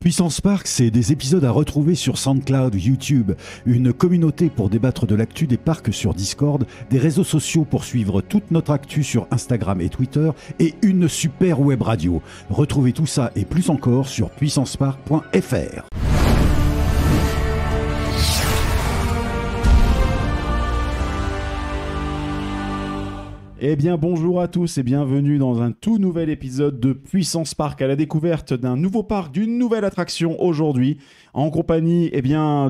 Puissance Park, c'est des épisodes à retrouver sur SoundCloud, YouTube, une communauté pour débattre de l'actu des parcs sur Discord, des réseaux sociaux pour suivre toute notre actu sur Instagram et Twitter, et une super web radio. Retrouvez tout ça et plus encore sur puissancepark.fr. Eh bien bonjour à tous et bienvenue dans un tout nouvel épisode de Puissance Park à la découverte d'un nouveau parc, d'une nouvelle attraction aujourd'hui en compagnie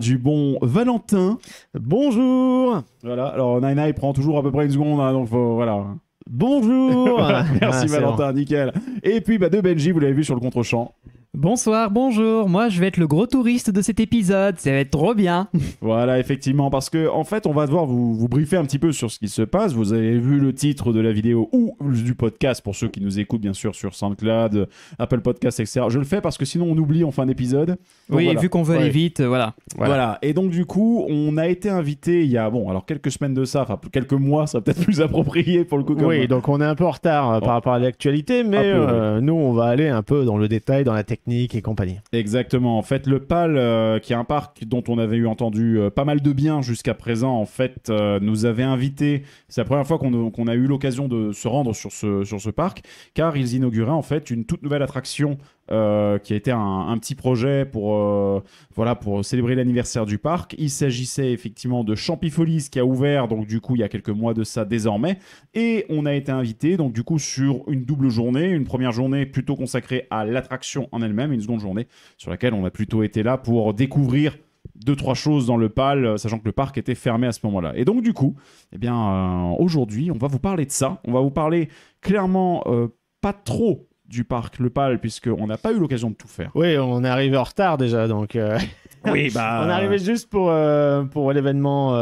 du bon Valentin. Bonjour. Voilà, alors Naina il prend toujours à peu près une seconde hein, donc voilà. Bonjour. Merci Valentin, bon. Nickel. Et puis de Benji, vous l'avez vu sur le contre-champ. Bonsoir, bonjour, moi je vais être le gros touriste de cet épisode, ça va être trop bien. Voilà, effectivement, parce que en fait on va devoir vous briefer un petit peu sur ce qui se passe. Vous avez vu le titre de la vidéo ou du podcast pour ceux qui nous écoutent bien sûr sur SoundCloud, Apple Podcasts, etc. Je le fais parce que sinon on oublie en fin d'épisode. Donc, oui, voilà. Vu qu'on veut aller vite, voilà. Et donc du coup on a été invité il y a alors quelques semaines de ça, enfin quelques mois, ça peut-être plus approprié pour le coup. Oui, donc on est un peu en retard par rapport à l'actualité, mais nous on va aller un peu dans le détail, dans la technique et compagnie. Exactement. En fait, le PAL, qui est un parc dont on avait entendu pas mal de bien jusqu'à présent, en fait, nous avait invités. C'est la première fois qu'on a eu l'occasion de se rendre sur ce parc, car ils inauguraient en fait une toute nouvelle attraction qui a été un petit projet pour célébrer l'anniversaire du parc. Il s'agissait effectivement de Champifolies qui a ouvert donc du coup il y a quelques mois de ça désormais, et on a été invité donc du coup sur une double journée, une première journée plutôt consacrée à l'attraction en elle-même, et une seconde journée sur laquelle on a plutôt été là pour découvrir 2-3 choses dans le PAL, sachant que le parc était fermé à ce moment-là. Et donc du coup, aujourd'hui, on va vous parler de ça. On va vous parler clairement pas trop du parc Le PAL, puisqu'on n'a pas eu l'occasion de tout faire. Oui, on est arrivé en retard déjà, donc... Oui, on est arrivé juste pour l'événement,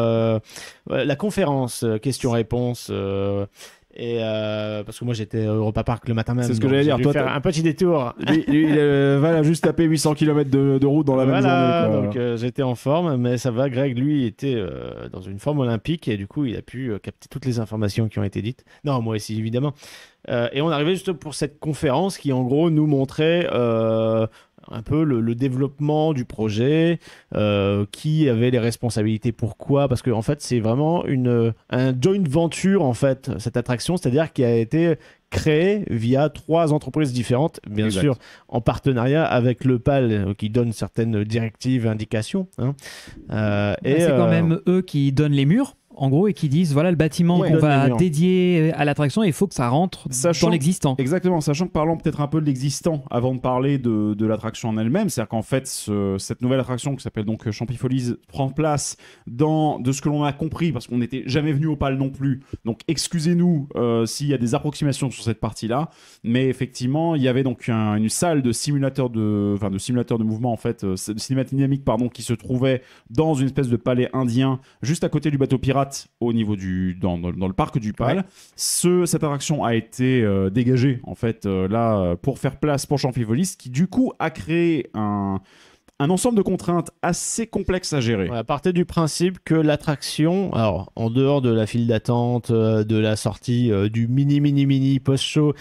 la conférence questions-réponses... parce que moi j'étais au Europa Park le matin même. C'est ce que j'allais dire. Toi, faire un petit détour. Lui, il va juste taper 800 km de route dans la même journée. Donc j'étais en forme, mais ça va. Greg, lui, était dans une forme olympique et du coup, il a pu capter toutes les informations qui ont été dites. Non, moi aussi, évidemment. Et on arrivait juste pour cette conférence qui, en gros, nous montrait un peu le développement du projet, qui avait les responsabilités, pourquoi, parce que en fait c'est vraiment un joint venture en fait, cette attraction, c'est-à-dire qui a été créée via 3 entreprises différentes, bien exact. sûr en partenariat avec le PAL qui donne certaines directives, indications. C'est quand même eux qui donnent les murs. En gros, et qui disent, voilà le bâtiment qu'on va dédier à l'attraction, il faut que ça rentre dans l'existant. Exactement, sachant que parlons peut-être un peu de l'existant avant de parler de l'attraction en elle-même. C'est-à-dire qu'en fait, cette nouvelle attraction qui s'appelle donc Champifolies prend place de ce que l'on a compris, parce qu'on n'était jamais venu au PAL non plus. Donc excusez-nous s'il y a des approximations sur cette partie-là. Mais effectivement, il y avait donc une salle de simulateur de mouvement, en fait, de cinématique dynamique, qui se trouvait dans une espèce de palais indien, juste à côté du bateau pirate, au niveau dans le parc du PAL. Cette attraction a été dégagée en fait pour faire place pour Champifolies, qui du coup a créé un ensemble de contraintes assez complexes à gérer. À partir du principe que l'attraction, alors en dehors de la file d'attente, de la sortie du mini post-show,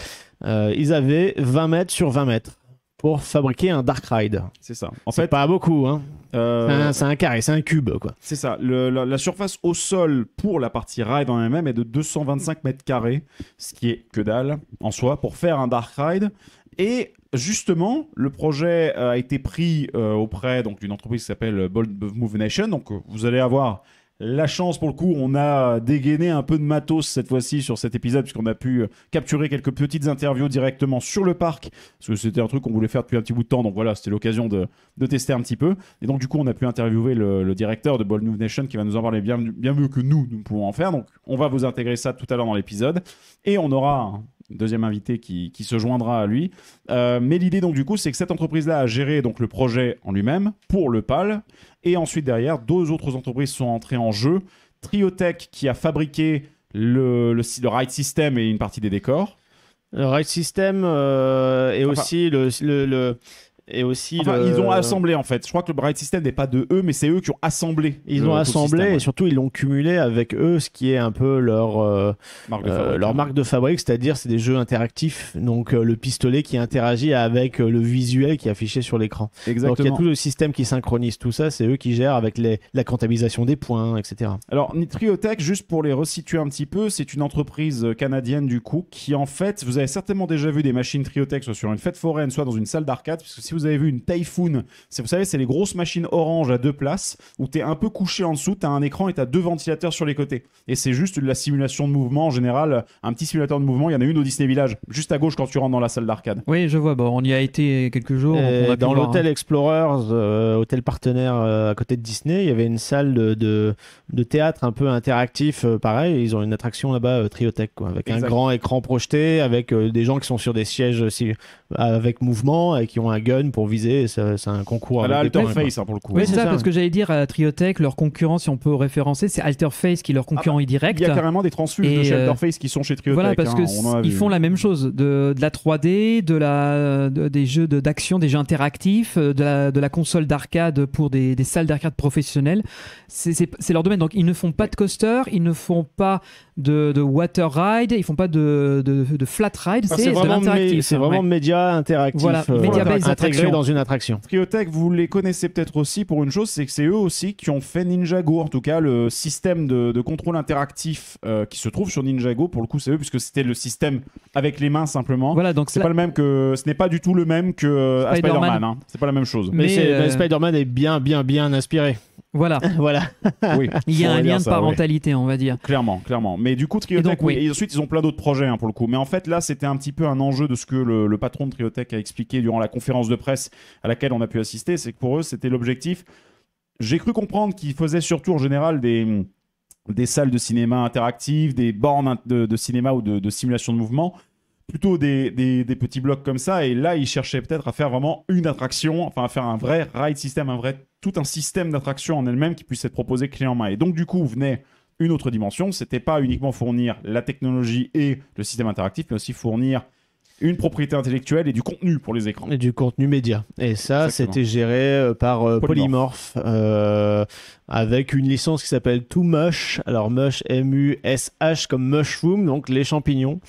ils avaient 20 mètres sur 20 mètres pour fabriquer un dark ride. C'est ça. C'est pas beaucoup, hein. C'est un carré, c'est un cube, quoi. C'est ça. La surface au sol pour la partie ride en elle-même est de 225 mètres carrés, ce qui est que dalle en soi pour faire un dark ride. Et justement, le projet a été pris auprès d'une entreprise qui s'appelle Bold Move Nation. Donc vous allez avoir la chance, pour le coup, on a dégainé un peu de matos cette fois-ci sur cet épisode, puisqu'on a pu capturer quelques petites interviews directement sur le parc, parce que c'était un truc qu'on voulait faire depuis un petit bout de temps, donc voilà, c'était l'occasion de tester un petit peu. Et donc du coup, on a pu interviewer le directeur de Bold Move Nation, qui va nous en parler bien mieux que nous pouvons en faire. Donc on va vous intégrer ça tout à l'heure dans l'épisode, et on aura deuxième invité qui se joindra à lui. Mais l'idée donc du coup, c'est que cette entreprise-là a géré donc le projet en lui-même pour le PAL, et ensuite derrière, 2 autres entreprises sont entrées en jeu. Triotech qui a fabriqué le ride system et une partie des décors. Le ride system et aussi Et aussi, ils ont assemblé en fait. Je crois que le Ride System n'est pas de eux, mais c'est eux qui ont assemblé. Ils ont assemblé et surtout ils l'ont cumulé avec eux, ce qui est un peu leur marque de fabrique, c'est-à-dire c'est des jeux interactifs. Donc le pistolet qui interagit avec le visuel qui est affiché sur l'écran. Exactement. Donc il y a tout le système qui synchronise tout ça. C'est eux qui gèrent avec la comptabilisation des points, etc. Alors Triotech, juste pour les resituer un petit peu, c'est une entreprise canadienne du coup qui en fait, vous avez certainement déjà vu des machines Triotech soit sur une fête foraine, soit dans une salle d'arcade, parce que si vous avez vu une Typhoon, vous savez, c'est les grosses machines orange à 2 places où tu es un peu couché en dessous, tu as un écran et tu as 2 ventilateurs sur les côtés. Et c'est juste de la simulation de mouvement en général, un petit simulateur de mouvement. Il y en a une au Disney Village, juste à gauche quand tu rentres dans la salle d'arcade. Oui, je vois. Bon, on y a été quelques jours. Dans l'hôtel Explorers, hôtel partenaire à côté de Disney, il y avait une salle de théâtre un peu interactif, pareil. Ils ont une attraction là-bas, Triotech, quoi, avec un grand écran projeté, avec des gens qui sont sur des sièges aussi, avec mouvement et qui ont un gun pour viser. C'est un concours. Là, Alterface, pour le coup. Oui, c'est ça, parce que j'allais dire à Triotech, leur concurrent, si on peut référencer, c'est Alterface qui est leur concurrent direct. Il y a carrément des transfuges de chez Alterface qui sont chez Triotech. Voilà, parce qu'ils font la même chose, de la 3D, des jeux d'action, des jeux interactifs, de la console d'arcade pour des salles d'arcade professionnelles. C'est leur domaine. Donc ils ne font pas de coaster, ils ne font pas de water ride, ils font pas de flat ride, c'est de l'interactif. C'est vraiment média interactif, intégré dans une attraction. Triotech, vous les connaissez peut-être aussi pour une chose, c'est que c'est eux aussi qui ont fait Ninjago, en tout cas le système de contrôle interactif qui se trouve sur Ninjago. Pour le coup, c'est eux, puisque c'était le système avec les mains simplement. Voilà, donc pas le même que, ce n'est pas du tout le même que Spider-Man. Hein. C'est pas la même chose. Mais Spider-man est bien inspiré. Voilà. Oui, il y a un lien de parentalité, on va dire. Clairement. Mais du coup, Triotech, et ensuite, ils ont plein d'autres projets pour le coup. Mais en fait, là, c'était un petit peu un enjeu de ce que le patron de Triotech a expliqué durant la conférence de presse à laquelle on a pu assister. C'est que pour eux, c'était l'objectif. J'ai cru comprendre qu'ils faisaient surtout en général des salles de cinéma interactives, des bornes de cinéma ou de simulation de mouvement. Plutôt des petits blocs comme ça, et là ils cherchaient peut-être à faire vraiment une attraction, enfin à faire un vrai ride system, tout un système d'attraction en elle-même qui puisse être proposé clé en main. Et donc du coup venait une autre dimension, c'était pas uniquement fournir la technologie et le système interactif, mais aussi fournir une propriété intellectuelle et du contenu pour les écrans. Et du contenu média. Et ça, c'était géré par Polymorph, avec une licence qui s'appelle Too Mush. Alors Mush, M-U-S-H comme mushroom, donc les champignons.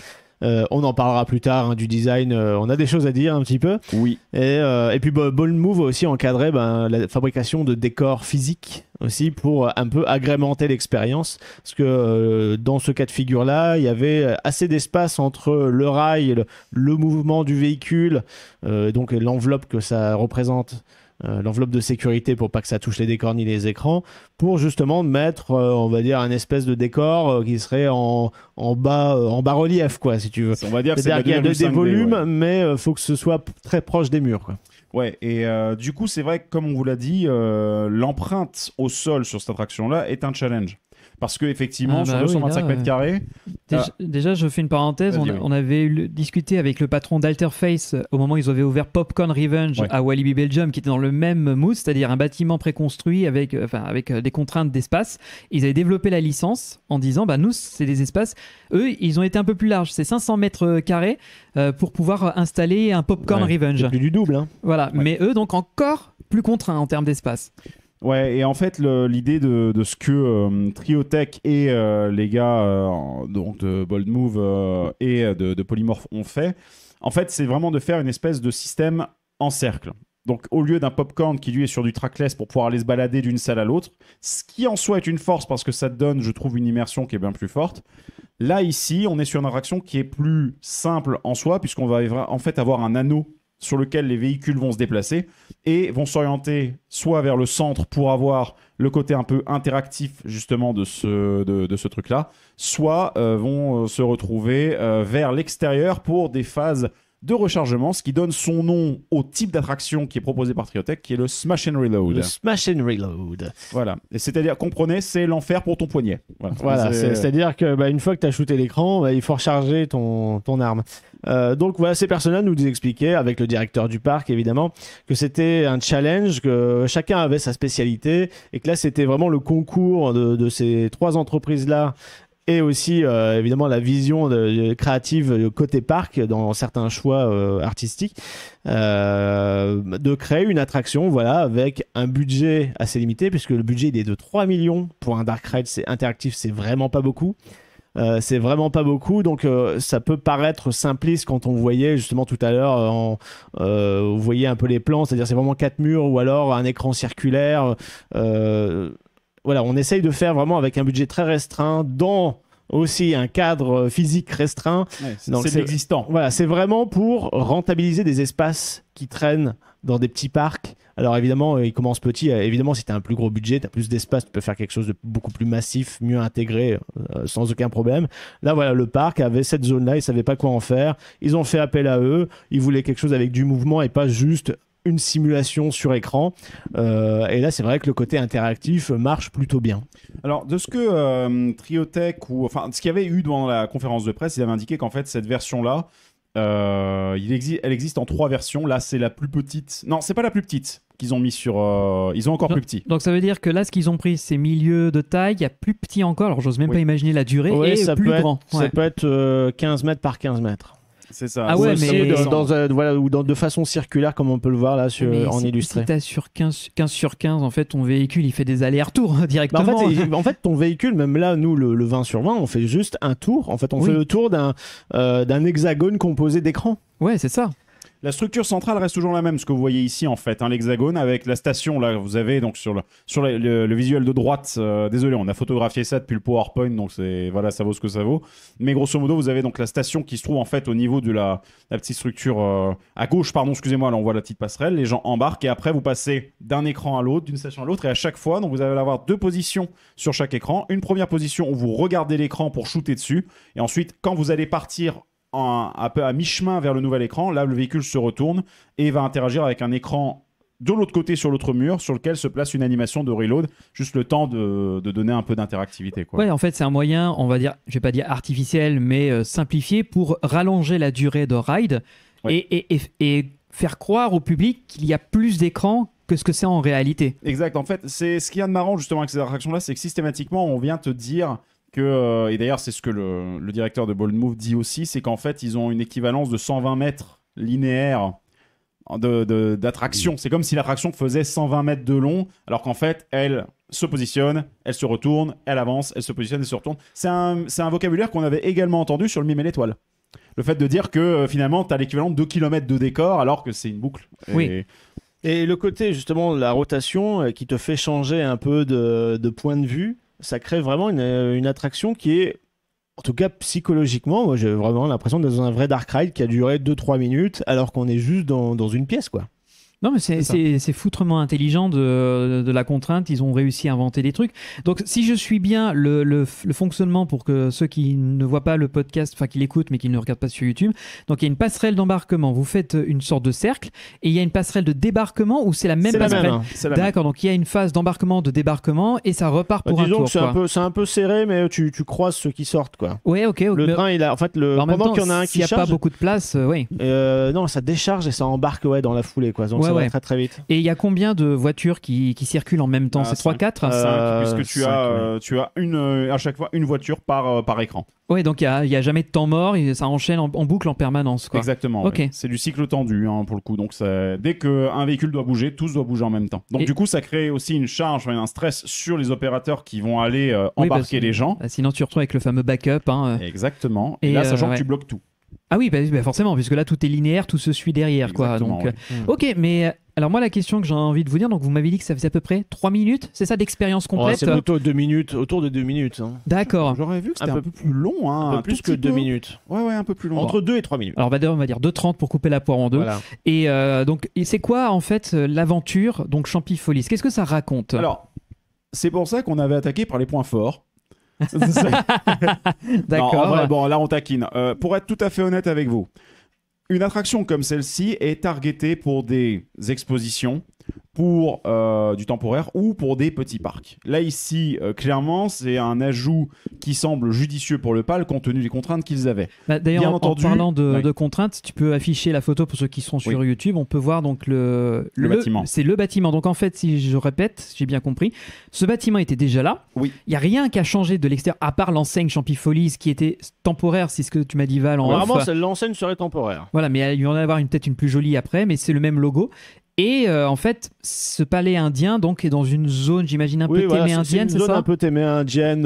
On en parlera plus tard du design, on a des choses à dire un petit peu. Oui. Et puis Bold Move a aussi encadré la fabrication de décors physiques aussi pour un peu agrémenter l'expérience, parce que dans ce cas de figure là il y avait assez d'espace entre le rail, le mouvement du véhicule, donc l'enveloppe que ça représente, l'enveloppe de sécurité pour pas que ça touche les décors ni les écrans, pour justement mettre on va dire un espèce de décor qui serait en bas-relief, quoi, si tu veux. On va dire c'est-à-dire qu'il y a des volumes, mais faut que ce soit très proche des murs, quoi. Ouais, et du coup c'est vrai que comme on vous l'a dit, l'empreinte au sol sur cette attraction là est un challenge. Parce qu'effectivement, sur 225 mètres carrés... Déjà, je fais une parenthèse. On avait discuté avec le patron d'Alterface au moment où ils avaient ouvert Popcorn Revenge à Walibi Belgium, qui était dans le même mood, c'est-à-dire un bâtiment préconstruit avec des contraintes d'espace. Ils avaient développé la licence en disant, nous, c'est des espaces... Eux, ils ont été un peu plus larges. C'est 500 mètres carrés pour pouvoir installer un Popcorn Revenge. C'est plus du double. Hein. Voilà. Ouais. Mais eux, donc encore plus contraints en termes d'espace. Ouais, et en fait, l'idée de ce que Triotech et les gars donc de Bold Move et de Polymorph ont fait, en fait, c'est vraiment de faire une espèce de système en cercle. Donc, au lieu d'un popcorn qui, lui, est sur du trackless pour pouvoir aller se balader d'une salle à l'autre, ce qui en soi est une force parce que ça te donne, je trouve, une immersion qui est bien plus forte. Là, ici, on est sur une attraction qui est plus simple en soi, puisqu'on va en fait avoir un anneau sur lequel les véhicules vont se déplacer et vont s'orienter soit vers le centre pour avoir le côté un peu interactif justement de ce truc-là, soit vont se retrouver vers l'extérieur pour des phases de rechargement, ce qui donne son nom au type d'attraction qui est proposé par Triotech, qui est le Smash and Reload. Le Smash and Reload. Voilà. Et c'est-à-dire, comprenez, c'est l'enfer pour ton poignet. Voilà. C'est-à-dire que une fois que tu as shooté l'écran, il faut recharger ton arme. Donc voilà, ces personnes-là nous expliquaient, avec le directeur du parc évidemment, que c'était un challenge, que chacun avait sa spécialité, et que là c'était vraiment le concours de ces trois entreprises-là et aussi évidemment la vision créative côté parc dans certains choix artistiques, de créer une attraction voilà, avec un budget assez limité, puisque le budget il est de 3 millions pour un Dark Ride interactif, c'est vraiment pas beaucoup. Donc ça peut paraître simpliste quand on voyait justement tout à l'heure, vous voyez un peu les plans, c'est-à-dire c'est vraiment 4 murs ou alors un écran circulaire. Voilà, on essaye de faire vraiment avec un budget très restreint, dans aussi un cadre physique restreint. Ouais, c'est de l'existant. Voilà, c'est vraiment pour rentabiliser des espaces qui traînent dans des petits parcs. Alors évidemment, ils commencent petits. Évidemment, si tu as un plus gros budget, tu as plus d'espace, tu peux faire quelque chose de beaucoup plus massif, mieux intégré, sans aucun problème. Là, voilà, le parc avait cette zone-là, ils ne savaient pas quoi en faire. Ils ont fait appel à eux. Ils voulaient quelque chose avec du mouvement et pas juste une simulation sur écran. Et là, c'est vrai que le côté interactif marche plutôt bien. Alors, de ce que Triotech, ce qu'il y avait eu dans la conférence de presse, ils avaient indiqué qu'en fait, cette version-là, elle existe en 3 versions. Là, c'est la plus petite. Non, c'est pas la plus petite qu'ils ont mis sur. Ils ont encore plus petit. Donc ça veut dire que là, ce qu'ils ont pris, c'est milieu de taille. Il y a plus petit encore. Alors, j'ose même pas imaginer la durée. Ouais, et plus grand. Ça peut être 15 mètres par 15 mètres. C'est ça. Ah ouais, mais de façon circulaire, comme on peut le voir là en illustré. Si t'as sur 15 sur 15, en fait, ton véhicule, il fait des allers-retours directement. En fait, ton véhicule, même là, nous, le 20 sur 20, on fait juste un tour. En fait, on fait le tour d'un hexagone composé d'écrans. Ouais, c'est ça. La structure centrale reste toujours la même, ce que vous voyez ici en fait, l'hexagone avec la station. Là, vous avez donc sur le visuel de droite, désolé, on a photographié ça depuis le PowerPoint, donc voilà, ça vaut ce que ça vaut. Mais grosso modo, vous avez donc la station qui se trouve en fait au niveau de la petite structure à gauche, pardon, excusez-moi, là on voit la petite passerelle, les gens embarquent et après vous passez d'un écran à l'autre, d'une station à l'autre, et à chaque fois, donc vous allez avoir 2 positions sur chaque écran. Une première position où vous regardez l'écran pour shooter dessus, et ensuite quand vous allez partir un peu à mi-chemin vers le nouvel écran, là le véhicule se retourne et va interagir avec un écran de l'autre côté sur l'autre mur sur lequel se place une animation de reload, juste le temps de donner un peu d'interactivité, quoi. Ouais, en fait c'est un moyen, on va dire, je vais pas dire artificiel, mais simplifié pour rallonger la durée de ride et faire croire au public qu'il y a plus d'écran que ce que c'est en réalité. Exact, en fait c'est ce qu'il y a de marrant justement avec ces attractions là, c'est que systématiquement on vient te dire que, et d'ailleurs c'est ce que le directeur de Bold Move dit aussi, c'est qu'en fait ils ont une équivalence de 120 mètres linéaires d'attraction. C'est comme si l'attraction faisait 120 mètres de long, alors qu'en fait elle se positionne, elle se retourne, elle avance, elle se positionne, elle se retourne. C'est un vocabulaire qu'on avait également entendu sur le Mime et l'étoile. Le fait de dire que finalement tu as l'équivalent de 2 km de décor alors que c'est une boucle. Oui. Et le côté justement de la rotation qui te fait changer un peu de point de vue, ça crée vraiment une attraction qui est, en tout cas psychologiquement, moi j'ai vraiment l'impression d'être dans un vrai Dark Ride qui a duré 2-3 minutes alors qu'on est juste dans une pièce, quoi. Non, mais c'est foutrement intelligent de la contrainte. Ils ont réussi à inventer des trucs. Donc, si je suis bien le fonctionnement pour que ceux qui ne voient pas le podcast, enfin qui l'écoutent mais qui ne le regardent pas sur YouTube, donc il y a une passerelle d'embarquement. Vous faites une sorte de cercle et il y a une passerelle de débarquement où c'est la même passerelle. D'accord, donc il y a une phase d'embarquement, de débarquement et ça repart pour un tour. C'est un peu serré, mais tu croises ceux qui sortent, quoi. Ouais, ok. Le train, il a en fait pendant qu'il y en a un qui charge. S'il n'y a pas beaucoup de place, oui. Non, ça décharge et ça embarque dans la foulée, quoi. Donc ça va très très vite. Et il y a combien de voitures qui circulent en même temps? C'est 3-4 5, puisque tu as à chaque fois une voiture par écran. Ouais, donc il y a jamais de temps mort, et ça enchaîne en boucle en permanence, quoi. Exactement. Okay. Ouais. C'est du cycle tendu pour le coup. Donc dès qu'un véhicule doit bouger, tous doivent bouger en même temps. Donc du coup, ça crée aussi une charge, un stress sur les opérateurs qui vont aller embarquer les gens. Sinon, tu te retrouves avec le fameux backup. Exactement. Et là, sachant que tu bloques tout. Ah oui, forcément, puisque là tout est linéaire, tout se suit derrière, quoi. Donc, ok, mais alors moi la question que j'ai envie de vous dire, donc vous m'avez dit que ça faisait à peu près 3 minutes, c'est ça d'expérience complète? C'est plutôt 2 minutes, autour de 2 minutes. Hein. D'accord. J'aurais vu que c'était un peu plus long, un peu plus que 2 minutes. Ouais, un peu plus long. Entre 2 et 3 minutes. Alors on va dire 2,30 pour couper la poire en deux. Voilà. Et donc c'est quoi en fait l'aventure donc Champifolies? Qu'est-ce que ça raconte? Alors c'est pour ça qu'on avait attaqué par les points forts. D'accord. Bon, là on taquine. Pour être tout à fait honnête avec vous, une attraction comme celle-ci est targetée pour des expositions pour du temporaire ou pour des petits parcs. Là ici, clairement, c'est un ajout qui semble judicieux pour le PAL compte tenu des contraintes qu'ils avaient. D'ailleurs, en parlant de contraintes, tu peux afficher la photo pour ceux qui sont sur YouTube. On peut voir donc le bâtiment. C'est le bâtiment. Donc en fait, si je répète, j'ai bien compris, ce bâtiment était déjà là. Oui. Il n'y a rien qu'à changer de l'extérieur, à part l'enseigne Champifolies qui était temporaire, c'est ce que tu m'as dit, Val. Vraiment, l'enseigne serait temporaire. Voilà, mais il y en a avoir peut-être une plus jolie après, mais c'est le même logo. Et en fait, ce palais indien donc est dans une zone, j'imagine, un peu téméindienne, c'est ça ? Une zone un peu téméindienne,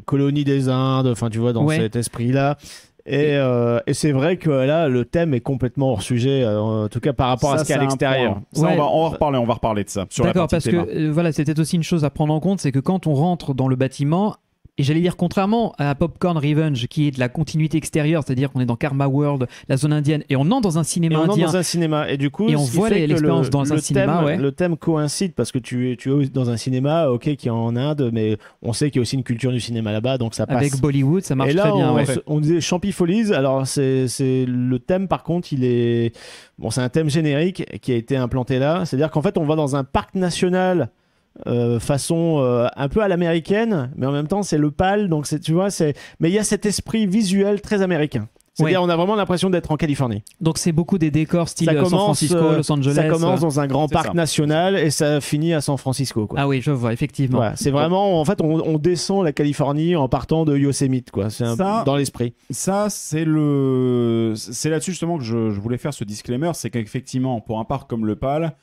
colonie des Indes, enfin tu vois, dans cet esprit-là. Et c'est vrai que là, le thème est complètement hors sujet, en tout cas par rapport à ce qu'il y a à l'extérieur. Ça, on va reparler de ça. D'accord, parce que voilà, c'était aussi une chose à prendre en compte, c'est que quand on rentre dans le bâtiment, et j'allais dire, contrairement à Popcorn Revenge, qui est de la continuité extérieure, c'est-à-dire qu'on est dans Karma World, la zone indienne, et on entre dans un cinéma indien. Dans un cinéma, et du coup, et on voit l'expérience dans un cinéma. Le thème coïncide, parce que tu es dans un cinéma, ok, qui est en Inde, mais on sait qu'il y a aussi une culture du cinéma là-bas, donc ça passe. Avec Bollywood, ça marche et là, très bien. On disait Champifolies, alors c'est le thème, par contre, il est... Bon, c'est un thème générique qui a été implanté là, c'est-à-dire qu'en fait, on va dans un parc national... façon un peu à l'américaine, mais en même temps c'est le PAL, donc tu vois, mais il y a cet esprit visuel très américain. C'est-à-dire on a vraiment l'impression d'être en Californie. Donc c'est beaucoup des décors style San Francisco, Los Angeles. Ça commence dans un grand parc national et ça finit à San Francisco, quoi. Ah oui, je vois, effectivement. Ouais, c'est vraiment, en fait, on descend la Californie en partant de Yosemite, quoi. C'est dans l'esprit. Ça, c'est là-dessus justement que je voulais faire ce disclaimer, c'est qu'effectivement, pour un parc comme le PAL,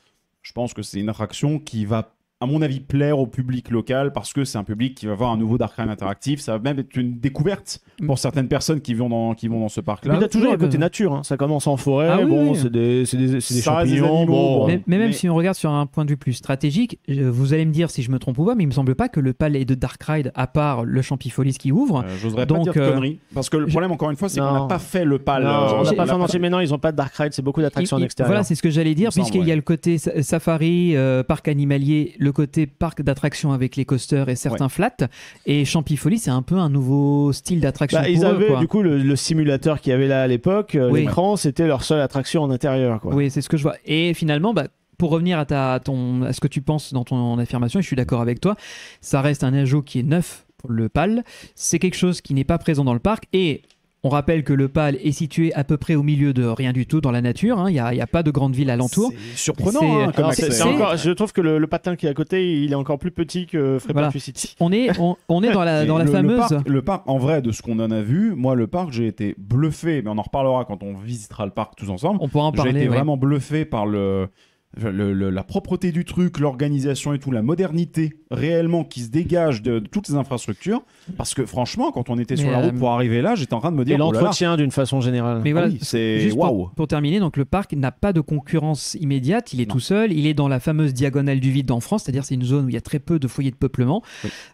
je pense que c'est une attraction qui va, à mon avis, plaire au public local parce que c'est un public qui va voir un nouveau Dark Ride interactif. Ça va même être une découverte pour certaines personnes qui vont dans ce parc-là. Mais il y a toujours un côté nature. Hein. Ça commence en forêt. C'est des champignons. Mais même si on regarde sur un point de vue plus stratégique, vous allez me dire si je me trompe ou pas, mais il me semble pas que le palais de Dark Ride, à part le Champifolies qui ouvre. J'oserais pas dire de conneries. Parce que le problème, encore une fois, c'est qu'on n'a pas fait le PAL. On n'a pas fait en entier, mais non, ils n'ont pas de Dark Ride. C'est beaucoup d'attractions en extérieur. Voilà, c'est ce que j'allais dire, puisqu'il y a le côté safari, parc animalier, le côté parc d'attractions avec les coasters et certains flats, et Champifolies c'est un peu un nouveau style d'attraction pour ils avaient eux, quoi. Du coup le simulateur qu'il y avait là à l'époque, l'écran, c'était leur seule attraction en intérieur, quoi. Oui, c'est ce que je vois. Et finalement, pour revenir à ce que tu penses dans ton affirmation, et je suis d'accord avec toi, ça reste un ajout qui est neuf pour le PAL, c'est quelque chose qui n'est pas présent dans le parc, et on rappelle que le PAL est situé à peu près au milieu de rien du tout dans la nature. Il n'y a pas de grande ville alentour. C'est surprenant. Je trouve que le patin qui est à côté, il est encore plus petit que Freepark City. On est dans la fameuse... Le parc, en vrai, de ce qu'on en a vu, moi, le parc, j'ai été bluffé, mais on en reparlera quand on visitera le parc tous ensemble. On pourra en parler. J'ai été vraiment bluffé par la propreté du truc, l'organisation et tout, la modernité réellement qui se dégage de toutes les infrastructures, parce que franchement quand on était sur la route pour arriver là, j'étais en train de me dire, et l'entretien d'une façon générale. Mais voilà, c'est juste pour terminer, donc le parc n'a pas de concurrence immédiate, il est tout seul, il est dans la fameuse diagonale du vide en France, c'est-à-dire c'est une zone où il y a très peu de foyers de peuplement,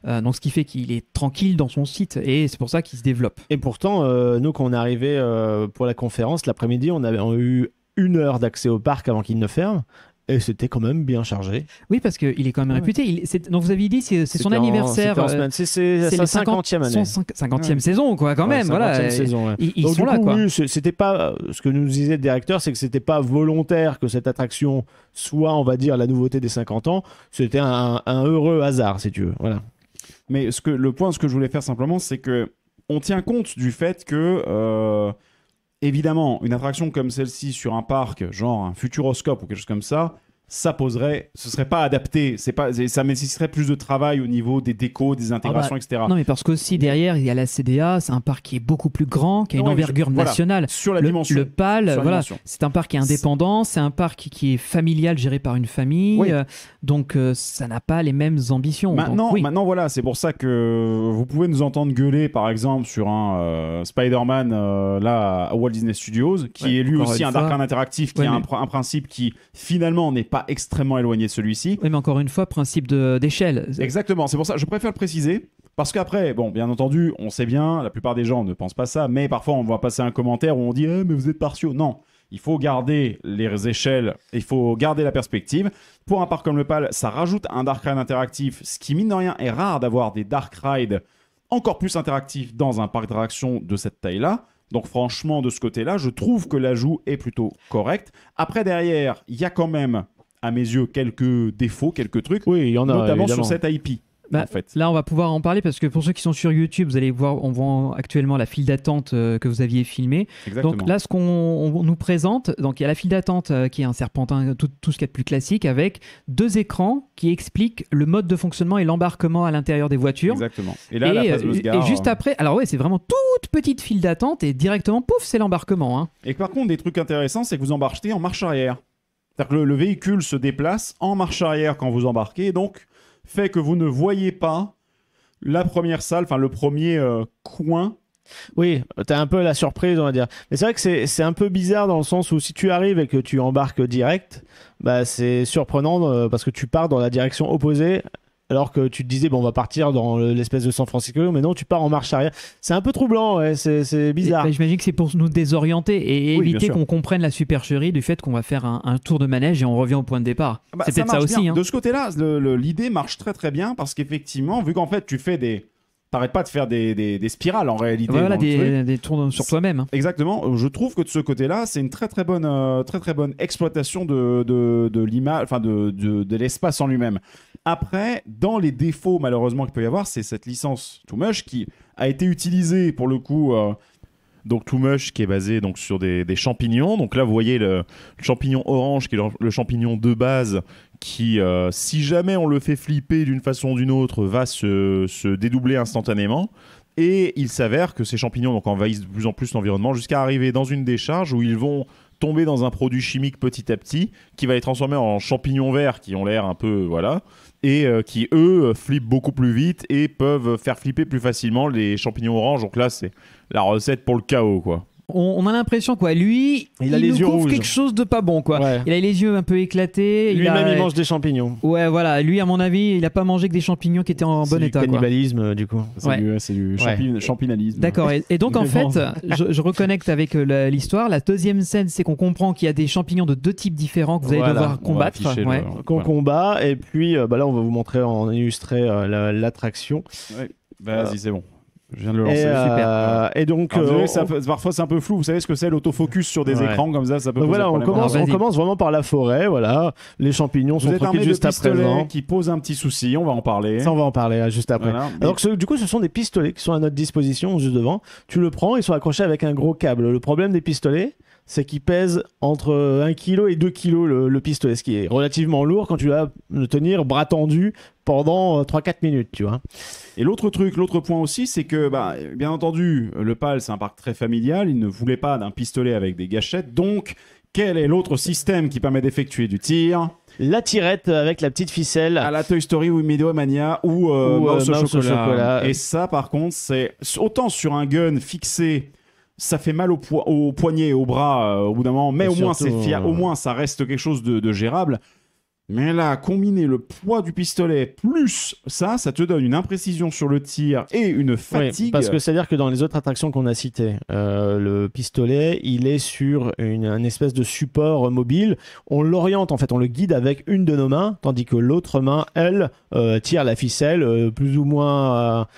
donc ce qui fait qu'il est tranquille dans son site, et c'est pour ça qu'il se développe. Et pourtant nous quand on est arrivé pour la conférence l'après-midi, on a eu 1 heure d'accès au parc avant qu'il ne ferme. Et c'était quand même bien chargé. Oui, parce qu'il est quand même réputé. Donc vous avez dit, c'est son anniversaire. C'est sa 50e année. 50e saison, quoi, quand même. Voilà. Saison, ils sont là, quoi. Oui, c'était pas, ce que nous disait le directeur, c'est que c'était pas volontaire que cette attraction soit, on va dire, la nouveauté des 50 ans. C'était un heureux hasard, si tu veux. Voilà. Mais ce que je voulais faire simplement, c'est que on tient compte du fait que... évidemment, une attraction comme celle-ci sur un parc, genre un Futuroscope ou quelque chose comme ça, ce serait pas adapté, ça nécessiterait plus de travail au niveau des décos, des intégrations, etc. Non, mais parce qu'aussi derrière, il y a la CDA, c'est un parc qui est beaucoup plus grand, qui a une envergure nationale. Sur la dimension. Le PAL, c'est un parc qui est indépendant, c'est un parc qui est familial, géré par une famille, donc ça n'a pas les mêmes ambitions. Maintenant, voilà, c'est pour ça que vous pouvez nous entendre gueuler, par exemple, sur un Spider-Man là à Walt Disney Studios, qui est lui aussi un Dark Ride interactif, qui a un principe qui finalement n'est pas extrêmement éloigné de celui-ci. Oui, mais encore une fois, principe d'échelle. Exactement, c'est pour ça, je préfère le préciser, parce qu'après, bon, bien entendu, on sait bien, la plupart des gens ne pensent pas ça, mais parfois on va passer un commentaire où on dit mais vous êtes partiaux. Non, il faut garder les échelles, il faut garder la perspective. Pour un parc comme le PAL, ça rajoute un Dark Ride interactif, ce qui, mine de rien, est rare d'avoir des Dark Rides encore plus interactifs dans un parc d'attractions de cette taille-là. Donc franchement, de ce côté-là, je trouve que l'ajout est plutôt correct. Après, derrière, il y a quand même, à mes yeux, quelques défauts, quelques trucs. Oui, il y en a, notamment évidemment. sur cette IP. Bah, En fait. Là, on va pouvoir en parler parce que pour ceux qui sont sur YouTube, vous allez voir, on voit actuellement la file d'attente que vous aviez filmée. Exactement. Donc là, ce qu'on nous présente, donc il y a la file d'attente qui est un serpentin, tout ce qu'il y a de plus classique, avec 2 écrans qui expliquent le mode de fonctionnement et l'embarquement à l'intérieur des voitures. Exactement. Et là, la fameuse gare. Et juste après, alors ouais, c'est vraiment toute petite file d'attente et directement, pouf, c'est l'embarquement. Hein. Et par contre, des trucs intéressants, c'est que vous embarquez en marche arrière. C'est-à-dire que le véhicule se déplace en marche arrière quand vous embarquez, donc fait que vous ne voyez pas la première salle, enfin le premier coin. Oui, t'as un peu la surprise, on va dire. Mais c'est vrai que c'est un peu bizarre dans le sens où si tu arrives et que tu embarques direct, bah c'est surprenant parce que tu pars dans la direction opposée. Alors que tu te disais, bon, on va partir dans l'espèce de San Francisco, mais non, tu pars en marche arrière. C'est un peu troublant, ouais, c'est bizarre. Bah, j'imagine que c'est pour nous désorienter et Oui, éviter qu'on comprenne la supercherie du fait qu'on va faire un tour de manège et on revient au point de départ. Bah, c'est peut-être ça aussi. Bien. Hein. De ce côté-là, l'idée marche très très bien parce qu'effectivement, vu qu'en fait, tu fais t'arrêtes pas de faire des spirales en réalité. Voilà, des tours sur toi-même. Hein. Exactement. Je trouve que de ce côté-là, c'est une très très bonne exploitation de l'image, enfin de l'espace en lui-même. Après, dans les défauts malheureusement qu'il peut y avoir, c'est cette licence Too Much qui a été utilisée pour le coup. Donc Too Much qui est basé donc sur des champignons. Donc là, vous voyez le champignon orange qui est le champignon de base qui, si jamais on le fait flipper d'une façon ou d'une autre, va se dédoubler instantanément. Et il s'avère que ces champignons donc, envahissent de plus en plus l'environnement jusqu'à arriver dans une décharge où ils vont tomber dans un produit chimique petit à petit qui va les transformer en champignons verts qui ont l'air un peu... voilà. Et qui, eux, flippent beaucoup plus vite et peuvent faire flipper plus facilement les champignons orange. Donc là, c'est la recette pour le chaos, quoi. On a l'impression, quoi. Lui, il a les nous yeux couvre rouges. quelque chose de pas bon, quoi. Ouais. Il a les yeux un peu éclatés. Lui-même, il mange des champignons. Ouais, voilà. Lui, à mon avis, il a pas mangé que des champignons qui étaient en bon état. C'est du cannibalisme, du coup. C'est du champinalisme. D'accord. Et donc, en fait, je reconnecte avec l'histoire. La deuxième scène, c'est qu'on comprend qu'il y a des champignons de 2 types différents que vous allez devoir combattre. Qu'on combat. Et puis, là, on va vous montrer en illustré l'attraction. Ouais. Vas-y, c'est bon. Je viens de le lancer. Super. Et donc, parfois c'est un peu flou. Vous savez ce que c'est l'autofocus sur des écrans comme ça peut. Donc voilà, on commence vraiment par la forêt. Voilà, les champignons sont tranquilles juste à présent. Qui pose un petit souci. On va en parler. Ça, on va en parler juste après. Voilà, Alors du coup, ce sont des pistolets qui sont à notre disposition juste devant. Tu le prends, ils sont accrochés avec un gros câble. Le problème des pistolets, c'est qu'ils pèsent entre 1 kg et 2 kg le pistolet, ce qui est relativement lourd quand tu vas le tenir bras tendu pendant 3-4 minutes, tu vois. Et l'autre point aussi, c'est que, bien entendu, le PAL, c'est un parc très familial, il ne voulait pas d'un pistolet avec des gâchettes, donc quel est l'autre système qui permet d'effectuer du tir ? La tirette avec la petite ficelle. À la Toy Story ou Midway Mania ou Mouse au chocolat. Et ça, par contre, c'est autant sur un gun fixé, ça fait mal au poignet et au bras au bout d'un moment, mais au moins c'est fier, au moins ça reste quelque chose de gérable. Mais là, combiner le poids du pistolet plus ça te donne une imprécision sur le tir et une fatigue. Oui, parce que c'est-à-dire que dans les autres attractions qu'on a citées, le pistolet, il est sur une espèce de support mobile. On l'oriente, en fait, on le guide avec une de nos mains, tandis que l'autre main, elle, tire la ficelle, plus ou moins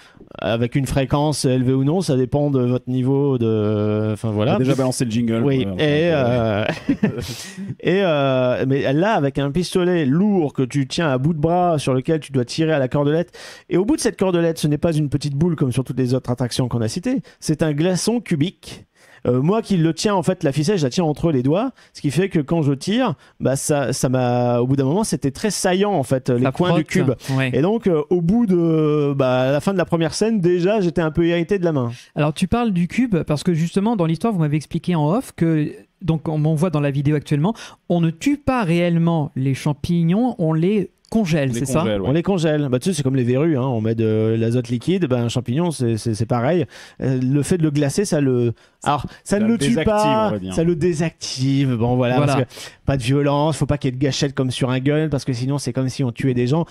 avec une fréquence élevée ou non, ça dépend de votre niveau de... Enfin, voilà. On a déjà balancé le jingle. Oui, mais là, avec un pistolet lourd que tu tiens à bout de bras sur lequel tu dois tirer à la cordelette, et au bout de cette cordelette, ce n'est pas une petite boule comme sur toutes les autres attractions qu'on a citées, c'est un glaçon cubique. Moi qui le tiens, en fait, la ficelle, je la tiens entre les doigts, ce qui fait que quand je tire, ça m'a, au bout d'un moment, c'était très saillant, en fait, les coins du cube. Ouais. Et donc, au bout de, à la fin de la première scène, déjà, j'étais un peu irrité de la main. Alors, tu parles du cube parce que justement, dans l'histoire, vous m'avez expliqué en off que, donc, on voit dans la vidéo actuellement, on ne tue pas réellement les champignons, on les congèle, c'est ça ? On les congèle. Tu sais, c'est comme les verrues, hein. On met de l'azote liquide. Un champignon, c'est pareil. Le fait de le glacer, ça ne le tue pas, ça le désactive. Bon, voilà. Parce que, pas de violence, faut pas qu'il y ait de gâchette comme sur un gun, parce que sinon, c'est comme si on tuait des gens.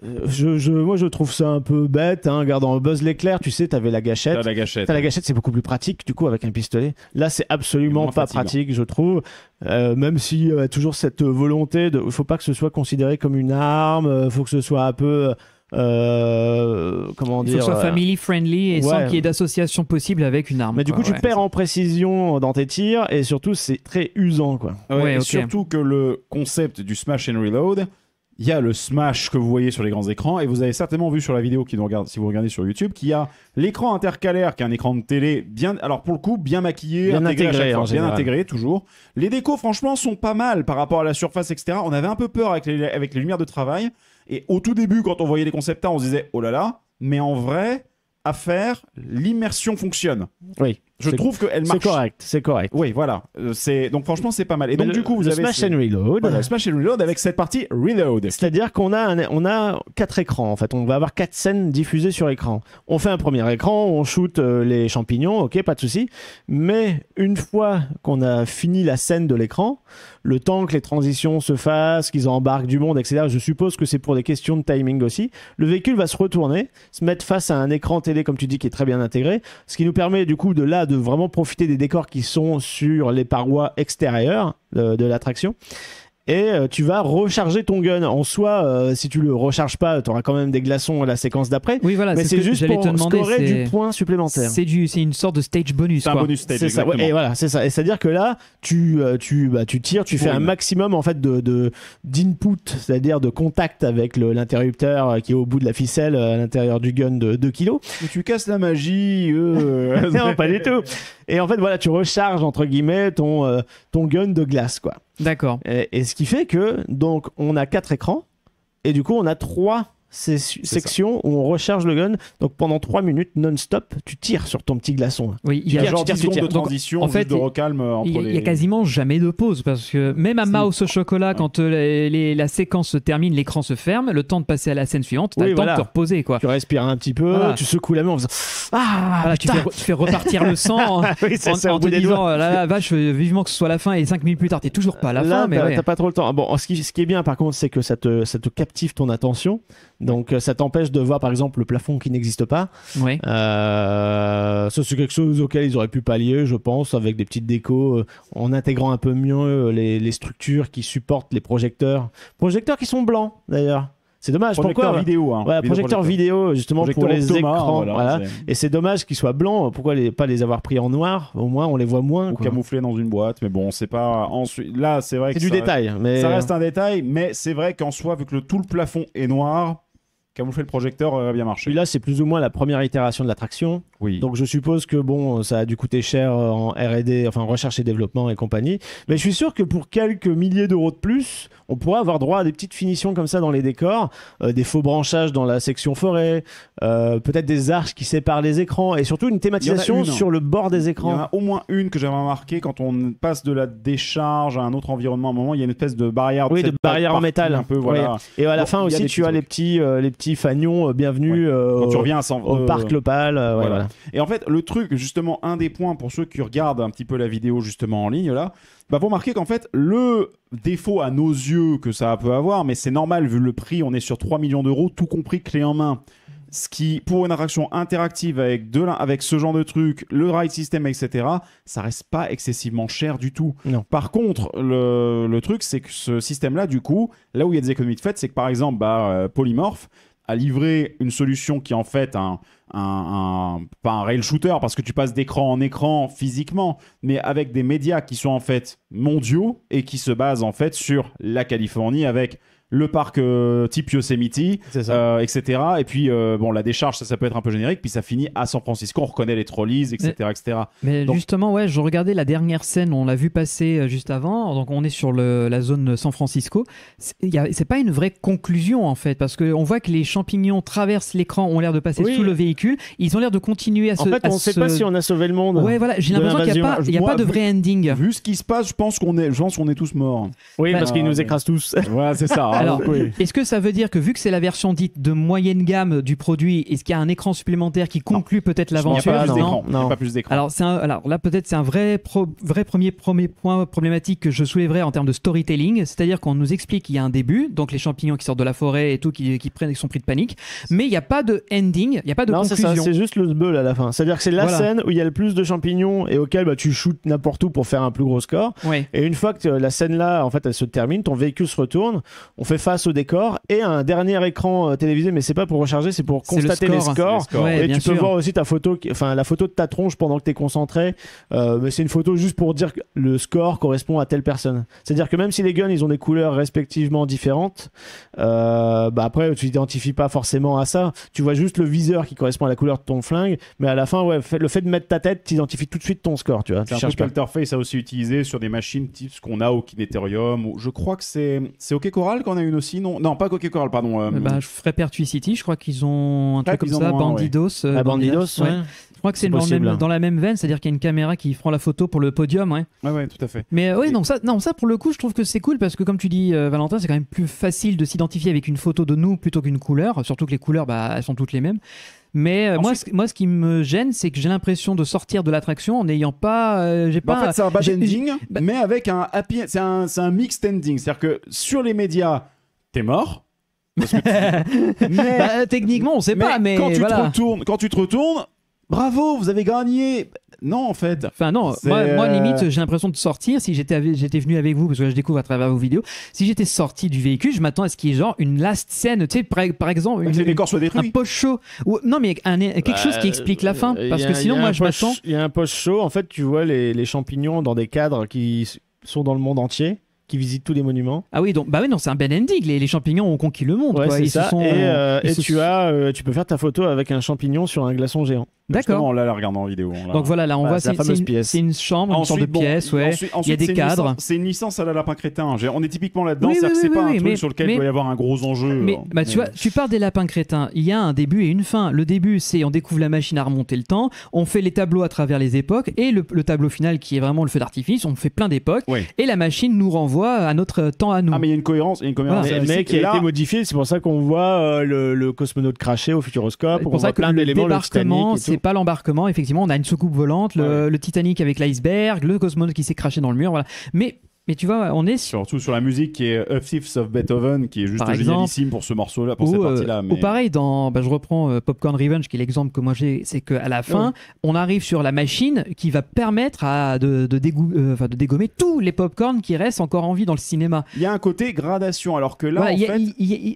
Moi, je trouve ça un peu bête. Hein. Regarde, dans Buzz l'éclair, tu sais, t'avais la gâchette. T'as la gâchette, c'est beaucoup plus pratique, du coup, avec un pistolet. Là, c'est absolument pas pratique, je trouve. Même s'il y a toujours cette volonté de... Il faut pas que ce soit considéré comme une arme, faut que ce soit un peu comment dire, il faut que ce soit family friendly et sans qu'il y ait d'association possible avec une arme. Mais du coup, tu perds en précision dans tes tirs et surtout, c'est très usant, quoi. Et surtout que le concept du Smash and Reload, il y a le Smash que vous voyez sur les grands écrans et vous avez certainement vu sur la vidéo si vous regardez sur YouTube qu'il y a l'écran intercalaire qui est un écran de télé bien, alors pour le coup bien maquillé, bien intégré toujours. Les décos franchement sont pas mal par rapport à la surface etc. On avait un peu peur avec les lumières de travail et au tout début quand on voyait les concept art on se disait oh là là, mais en vrai à faire l'immersion fonctionne. Oui. Je trouve qu'elle marche. C'est correct. Oui, voilà. Donc franchement, c'est pas mal. Et donc du coup, vous avez Smash and Reload. Voilà, Smash and Reload avec cette partie Reload. C'est-à-dire qu'on a 4 écrans en fait. On va avoir 4 scènes diffusées sur écran. On fait un premier écran, on shoot les champignons, ok, pas de souci. Mais une fois qu'on a fini la scène de l'écran, le temps que les transitions se fassent, qu'ils embarquent du monde, etc. Je suppose que c'est pour des questions de timing aussi. Le véhicule va se retourner, se mettre face à un écran télé comme tu dis qui est très bien intégré, ce qui nous permet du coup de vraiment profiter des décors qui sont sur les parois extérieures de l'attraction. Et tu vas recharger ton gun. En soi, si tu le recharges pas, tu auras quand même des glaçons à la séquence d'après. Oui, voilà, mais c'est juste pour scorer du point supplémentaire. C'est une sorte de stage bonus. C'est un bonus stage, c'est ça. Ouais, et voilà, c'est ça. Et c'est-à-dire que là, tu tires, tu fais un maximum en fait d'input, c'est-à-dire de contact avec l'interrupteur qui est au bout de la ficelle à l'intérieur du gun de 2 kilos. Et tu casses la magie. Non, pas du tout. Et en fait, voilà, tu recharges entre guillemets ton gun de glace, quoi. D'accord. Et ce qui fait que donc on a 4 écrans et du coup on a 3 sections où on recharge le gun. Donc pendant 3 minutes non-stop, tu tires sur ton petit glaçon. Oui, il y a genre 10 secondes de transition, en fait, de recalme entre il y a quasiment jamais de pause parce que même à Mouse au chocolat, quand la séquence se termine, l'écran se ferme, le temps de passer à la scène suivante, t'as le temps de te reposer, quoi. Tu respires un petit peu, tu secoues la main en faisant tu fais repartir le sang en te disant la vache, vivement que ce soit la fin, et 5 minutes plus tard t'es toujours pas à la fin, mais t'as pas trop le temps. Bon, ce qui est bien par contre, c'est que ça te captive ton attention. Donc ça t'empêche de voir par exemple le plafond qui n'existe pas. Oui. Ça c'est quelque chose auquel ils auraient pu pallier, je pense, avec des petites décos, en intégrant un peu mieux les structures qui supportent les projecteurs qui sont blancs d'ailleurs. C'est dommage. Projecteur vidéo. Projecteur vidéo, justement, pour les écrans. Voilà. Et c'est dommage qu'ils soient blancs. Pourquoi pas les avoir pris en noir? Au moins, on les voit moins. Ou camouflés dans une boîte. Mais bon, c'est pas. Ensuite, là, c'est vrai que. C'est du détail. Mais... Ça reste un détail. Mais c'est vrai qu'en soi, vu que tout le plafond est noir, camoufler le projecteur aurait bien marché. Puis là, c'est plus ou moins la première itération de l'attraction. Oui. Donc je suppose que bon, ça a dû coûter cher en R&D, enfin recherche et développement et compagnie. Mais je suis sûr que pour quelques milliers d'euros de plus, on pourrait avoir droit à des petites finitions comme ça dans les décors, des faux branchages dans la section forêt, peut-être des arches qui séparent les écrans et surtout une thématisation sur le bord des écrans. Il y en a au moins une que j'avais remarqué quand on passe de la décharge à un autre environnement. À un moment, il y a une espèce de barrière. Oui, de barrière en métal. Un peu, voilà. Oui. Et à la fin aussi, tu as les petits fanions bienvenue quand tu reviens au parc Lopal. Voilà. Et en fait, le truc, justement, un des points pour ceux qui regardent un petit peu la vidéo justement en ligne là, vous remarquez qu'en fait, le défaut à nos yeux que ça peut avoir, mais c'est normal vu le prix, on est sur 3 millions d'euros, tout compris clé en main. Ce qui, pour une attraction interactive avec ce genre de truc, le ride system, etc., ça reste pas excessivement cher du tout. Non. Par contre, le truc, c'est que ce système-là, du coup, là où il y a des économies de fait, c'est que par exemple, Polymorph a livré une solution qui est en fait pas un rail shooter parce que tu passes d'écran en écran physiquement, mais avec des médias qui sont en fait mondiaux et qui se basent en fait sur la Californie avec le parc type Yosemite, etc. Et puis, la décharge, ça peut être un peu générique, puis ça finit à San Francisco, on reconnaît les trolleys, etc. Mais donc, justement, je regardais la dernière scène, on l'a vu passer juste avant, donc on est sur la zone San Francisco. C'est pas une vraie conclusion, en fait, parce qu'on voit que les champignons traversent l'écran, ont l'air de passer sous le véhicule, ils ont l'air de continuer à se... En fait, on ne sait pas si on a sauvé le monde. Ouais, voilà, j'ai l'impression qu'il n'y a pas de vrai ending. Vu ce qui se passe, je pense qu'on est tous morts. Oui, parce qu'ils nous écrasent tous. Voilà, c'est ça. Alors, est-ce que ça veut dire que vu que c'est la version dite de moyenne gamme du produit, est-ce qu'il y a un écran supplémentaire qui conclut peut-être l'aventure? Il n'y a pas plus d'écran. Alors là, peut-être c'est un vrai premier point problématique que je soulèverais en termes de storytelling, c'est-à-dire qu'on nous explique qu'il y a un début, donc les champignons qui sortent de la forêt et tout, qui sont pris de panique, mais il n'y a pas de ending, il n'y a pas de conclusion. c'est ça, c'est juste le sbeul à la fin. C'est-à-dire que c'est la scène où il y a le plus de champignons et auquel tu shootes n'importe où pour faire un plus gros score. Ouais. Et une fois que la scène là, en fait, elle se termine, ton véhicule se retourne, on fait face au décor et un dernier écran télévisé, mais c'est pas pour recharger, c'est pour constater les scores. Ouais, et tu peux voir aussi ta photo, la photo de ta tronche pendant que tu es concentré. Mais c'est une photo juste pour dire que le score correspond à telle personne. C'est-à-dire que même si les guns, ils ont des couleurs respectivement différentes, après, tu t'identifies pas forcément à ça. Tu vois juste le viseur qui correspond à la couleur de ton flingue, mais à la fin, le fait de mettre ta tête, t'identifies tout de suite ton score, tu vois. C'est un truc qu'Alterface a aussi utilisé sur des machines type ce qu'on a au Kineterium. Je crois que c'est OK Coral qu'on a une aussi, non pas OK Coral, pardon. Je ferais Pertuicity, je crois qu'ils ont un truc comme ça, Bandidos. Bandidos, ouais. Je crois que c'est dans la même veine, c'est-à-dire qu'il y a une caméra qui prend la photo pour le podium, Ouais, tout à fait. Mais ça pour le coup, je trouve que c'est cool parce que comme tu dis, Valentin, c'est quand même plus facile de s'identifier avec une photo de nous plutôt qu'une couleur, surtout que les couleurs, elles sont toutes les mêmes. Mais moi, ce qui me gêne, c'est que j'ai l'impression de sortir de l'attraction en n'ayant pas. En fait, c'est un bad ending, mais avec un happy. C'est un mixed ending, c'est-à-dire que sur les médias, t'es mort. Mais techniquement, on sait pas. Mais quand tu te retournes, bravo, vous avez gagné. Non, en fait. Enfin, non, moi limite, j'ai l'impression de sortir. Si j'étais venu avec vous, parce que je découvre à travers vos vidéos, si j'étais sorti du véhicule, je m'attends à ce qu'il y ait genre une last scène, tu sais, par exemple, que les décors soient détruits. Un post-show. Non, mais quelque chose qui explique la fin. Parce que sinon, moi, je m'attends. Il y a un post-show, en fait, tu vois les champignons dans des cadres qui sont dans le monde entier, qui visitent tous les monuments. Ah oui, donc non, c'est un Ben Ending. Les champignons ont conquis le monde. Ouais, quoi. C'est ça. Tu peux faire ta photo avec un champignon sur un glaçon géant. D'accord. On l'a regardé en vidéo. Donc voilà, là on voit c'est une chambre, une sorte de pièce, il y a des cadres. C'est une licence à la Lapin Crétin. On est typiquement là-dedans, c'est pas un truc sur lequel il doit y avoir un gros enjeu. Mais tu vois, tu pars des Lapins Crétins, il y a un début et une fin. Le début, c'est on découvre la machine à remonter le temps, on fait les tableaux à travers les époques, et le tableau final qui est vraiment le feu d'artifice, on fait plein d'époques, et la machine nous renvoie à notre temps à nous. Ah mais il y a une cohérence, mais qui a été modifié, c'est pour ça qu'on voit le cosmonaute craché au Futuroscope. C'est pour ça que le débarquement, c'est pas l'embarquement. Effectivement, on a une soucoupe volante, le Titanic avec l'iceberg, le cosmonaute qui s'est craché dans le mur, voilà. Mais tu vois, on est surtout sur la musique qui est A Fifth of Beethoven, qui est juste génialissime pour ce morceau-là, pour cette partie-là. Ou pareil, je reprends Popcorn Revenge, qui est l'exemple que moi j'ai, c'est qu'à la fin, on arrive sur la machine qui va permettre de dégommer tous les popcorn qui restent encore en vie dans le cinéma. Il y a un côté gradation, alors que là,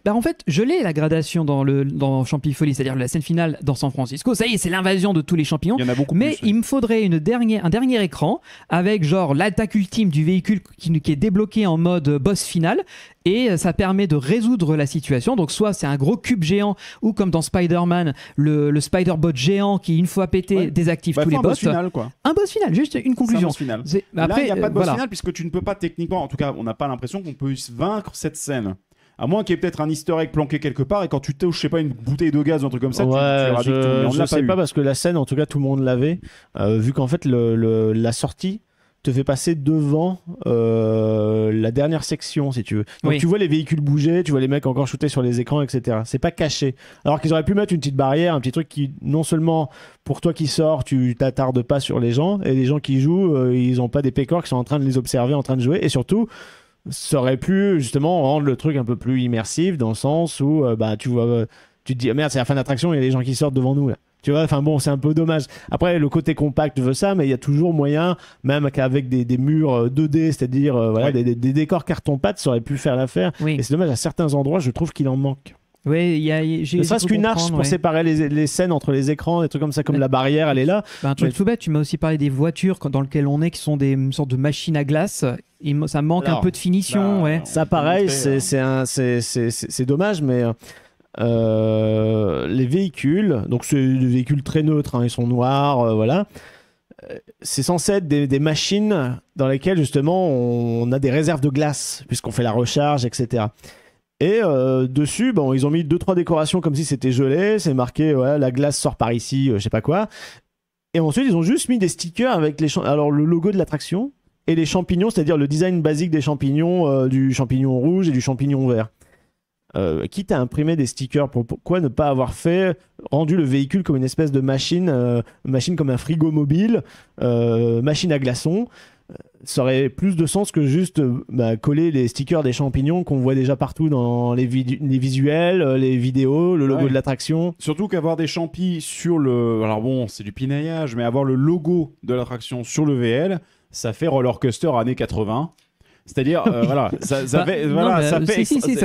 en fait, je l'ai la gradation dans Champifolie, c'est-à-dire la scène finale dans San Francisco. Ça y est, c'est l'invasion de tous les champignons. Il y en a beaucoup mais plus, il me faudrait un dernier écran avec genre l'attaque ultime du véhicule qui est débloqué en mode boss final, et ça permet de résoudre la situation. Donc soit c'est un gros cube géant, ou comme dans Spider-Man, le Spider-Bot géant qui, une fois pété, désactive tous les boss. Un boss final, juste une conclusion. Boss final. Après, il n'y a pas de boss final, puisque tu ne peux pas techniquement, en tout cas on n'a pas l'impression qu'on peut vaincre cette scène. À moins qu'il y ait peut-être un easter egg planqué quelque part, et quand tu touches, je sais pas, une bouteille de gaz ou un truc comme ça, tu éradiques tout. Mais on ne sais pas, parce que la scène, en tout cas, tout le monde l'avait, vu qu'en fait, la sortie te fait passer devant la dernière section, si tu veux. Donc tu vois les véhicules bouger, tu vois les mecs encore shooter sur les écrans, etc. C'est pas caché. Alors qu'ils auraient pu mettre une petite barrière, un petit truc qui, non seulement pour toi qui sors, tu t'attardes pas sur les gens, et les gens qui jouent, ils ont pas des pécores qui sont en train de les observer, en train de jouer, et surtout, ça aurait pu justement rendre le truc un peu plus immersif, dans le sens où tu vois, tu te dis merde, c'est la fin d'attraction, il y a des gens qui sortent devant nous là. Tu vois, enfin bon, c'est un peu dommage. Après, le côté compact veut ça, mais il y a toujours moyen, même qu'avec des murs 2D, c'est-à-dire des décors carton-pâte, ça aurait pu faire l'affaire. Et c'est dommage, à certains endroits, je trouve qu'il en manque. Oui, ne serait-ce qu'une arche pour séparer les scènes entre les écrans, des trucs comme ça, comme la barrière, elle est là. Un truc tout bête, tu m'as aussi parlé des voitures dans lesquelles on est, qui sont une sorte de machines à glace. Ça manque un peu de finition. Ça, pareil, c'est dommage, mais... les véhicules, donc c'est des véhicules très neutres, ils sont noirs, voilà. C'est censé être des machines dans lesquelles justement on a des réserves de glace puisqu'on fait la recharge, etc. Et dessus, ils ont mis 2-3 décorations comme si c'était gelé, c'est marqué la glace sort par ici, je sais pas quoi. Et ensuite ils ont juste mis des stickers avec alors le logo de l'attraction et les champignons, c'est-à-dire le design basique des champignons, du champignon rouge et du champignon vert. Quitte à imprimer des stickers, pourquoi ne pas avoir rendu le véhicule comme une espèce de machine comme un frigo mobile, machine à glaçons, ça aurait plus de sens que juste coller les stickers des champignons qu'on voit déjà partout dans les visuels, les vidéos, le logo de l'attraction. Surtout qu'avoir des champis sur le... Alors bon, c'est du pinaillage, mais avoir le logo de l'attraction sur le VL, ça fait roller coaster années 80. C'est-à-dire, voilà, ça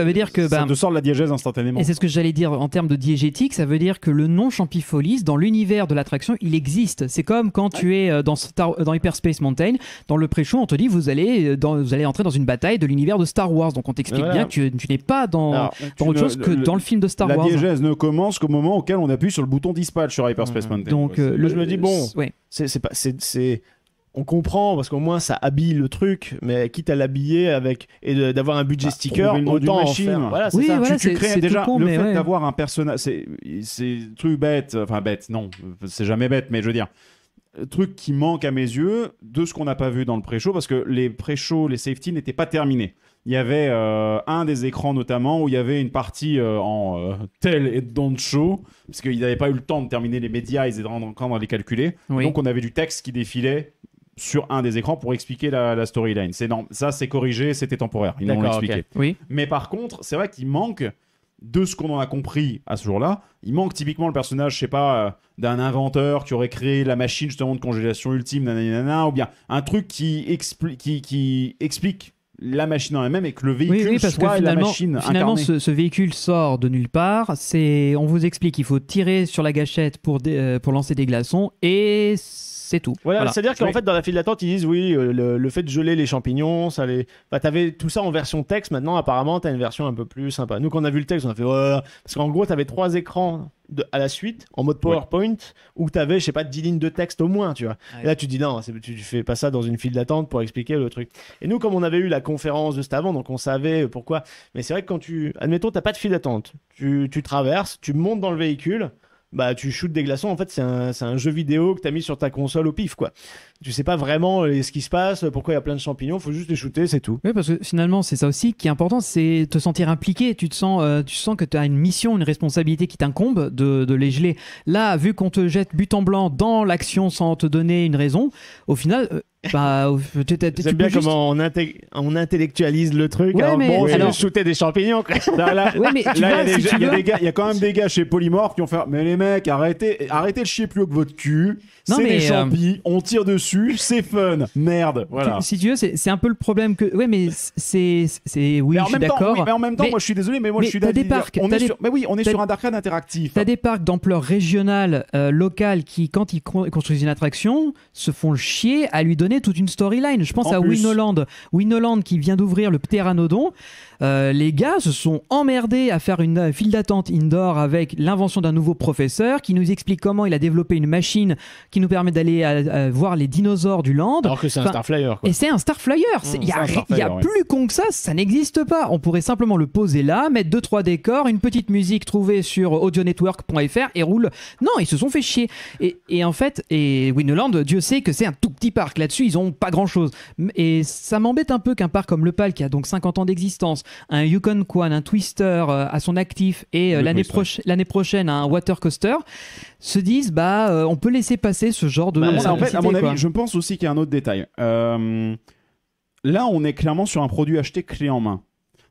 veut dire que ça te sort de la diégèse instantanément. Et c'est ce que j'allais dire en termes de diégétique, ça veut dire que le nom Champifolis, dans l'univers de l'attraction, il existe. C'est comme quand tu es dans Hyperspace Mountain, dans le pré-show, on te dit vous allez entrer dans une bataille de l'univers de Star Wars. Donc on t'explique bien que tu n'es pas dans autre chose que dans le film de Star Wars. La diégèse ne commence qu'au moment auquel on appuie sur le bouton dispatch sur Hyperspace Mountain. Donc je me dis c'est on comprend parce qu'au moins ça habille le truc, mais quitte à l'habiller et d'avoir un budget sticker, autant en faire. Voilà, c'est ça. Voilà, tu crées déjà con, le fait d'avoir un personnage, c'est truc bête, enfin bête, non, c'est jamais bête, mais je veux dire, truc qui manque à mes yeux de ce qu'on n'a pas vu dans le pré-show, parce que les pré-shows, les safety n'étaient pas terminés. Il y avait un des écrans notamment où il y avait une partie en tell et don't show, parce qu'ils n'avaient pas eu le temps de terminer les médias, ils étaient encore dans les calculer. Oui. Donc on avait du texte qui défilait sur un des écrans pour expliquer la storyline. Ça, c'est corrigé, c'était temporaire. Ils l'ont expliqué. Okay. Oui. Mais par contre, c'est vrai qu'il manque, de ce qu'on en a compris à ce jour-là, il manque typiquement le personnage, je sais pas, d'un inventeur qui aurait créé la machine justement de congélation ultime, nanana, ou bien un truc qui explique la machine en elle-même et que le véhicule parce soit que la machine finalement incarnée. ce véhicule sort de nulle part. On vous explique qu'il faut tirer sur la gâchette pour lancer des glaçons et c'est tout. Voilà. C'est-à-dire qu'en fait, dans la file d'attente, ils disent oui, le fait de geler les champignons, ça les. T'avais tout ça en version texte. Maintenant, apparemment, t'as une version un peu plus sympa. Nous, quand on a vu le texte, on a fait parce qu'en gros, t'avais 3 écrans à la suite en mode PowerPoint où t'avais, je sais pas, 10 lignes de texte au moins, tu vois. Ouais. Et là, tu dis non, tu fais pas ça dans une file d'attente pour expliquer le truc. Et nous, comme on avait eu la conférence juste avant, donc on savait pourquoi. Mais c'est vrai que quand admettons, t'as pas de file d'attente, tu traverses, tu montes dans le véhicule. Tu shootes des glaçons, en fait c'est un jeu vidéo que t'as mis sur ta console au pif, quoi. Tu sais pas vraiment ce qui se passe, pourquoi il y a plein de champignons, faut juste les shooter, c'est tout. Oui, parce que finalement c'est ça aussi qui est important, c'est te sentir impliqué, tu sens que tu as une mission, une responsabilité qui t'incombe de les geler. Là, vu qu'on te jette but en blanc dans l'action sans te donner une raison, au final... J'aime bien comment on intellectualise le truc. Alors, shooter des champignons. Là, il y a quand même des gars chez Polymorph qui ont fait mais les mecs, arrêtez de chier plus haut que votre cul. C'est des champis, on tire dessus, c'est fun. Merde, voilà. Si tu veux, c'est un peu le problème que. Ouais, mais c'est oui, je suis d'accord. Mais en même temps, moi je suis désolé, mais moi je suis d'accord. On est sur un Dark Ride interactif. T'as des parcs d'ampleur régionale, locale, qui quand ils construisent une attraction, se font chier à lui donner toute une storyline. Je pense à Winoland qui vient d'ouvrir le Pteranodon. Les gars se sont emmerdés à faire une file d'attente indoor avec l'invention d'un nouveau professeur qui nous explique comment il a développé une machine qui nous permet d'aller voir les dinosaures du land. Alors que c'est un Starflyer, quoi. Et c'est un Starflyer. Il y a plus con que ça n'existe pas. On pourrait simplement le poser là, mettre 2-3 décors, une petite musique trouvée sur audionetwork.fr et roule. Non, ils se sont fait chier. Et en fait, Winoland, Dieu sait que c'est un tout petit parc. Là-dessus, ils ont pas grand-chose. Et ça m'embête un peu qu'un parc comme le PAL, qui a donc 50 ans d'existence, un Yukon Quan, un Twister à son actif et l'année prochaine un Water Coaster, se disent on peut laisser passer ce genre de... en fait, à mon avis, je pense aussi qu'il y a un autre détail. Là, on est clairement sur un produit acheté clé en main.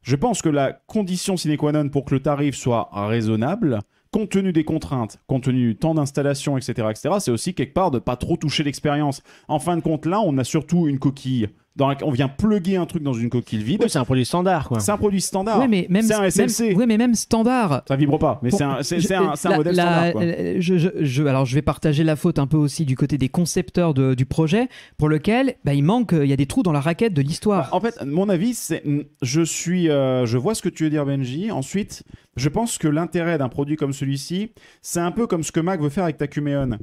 Je pense que la condition sine qua non pour que le tarif soit raisonnable, compte tenu des contraintes, compte tenu du temps d'installation, etc., c'est aussi quelque part de pas trop toucher l'expérience. En fin de compte, là, on a surtout une coquille. On vient plugger un truc dans une coquille vide. Oui, c'est un produit standard, quoi. C'est un produit standard. Oui, mais même, c'est un SLC. Oui, mais même standard. Ça vibre pas, mais c'est un modèle standard, quoi. Alors, je vais partager la faute un peu aussi du côté des concepteurs du projet, pour lequel il y a des trous dans la raquette de l'histoire. En fait, mon avis, je vois ce que tu veux dire, Benji. Ensuite, je pense que l'intérêt d'un produit comme celui-ci, c'est un peu comme ce que Mac veut faire avec Takumeon.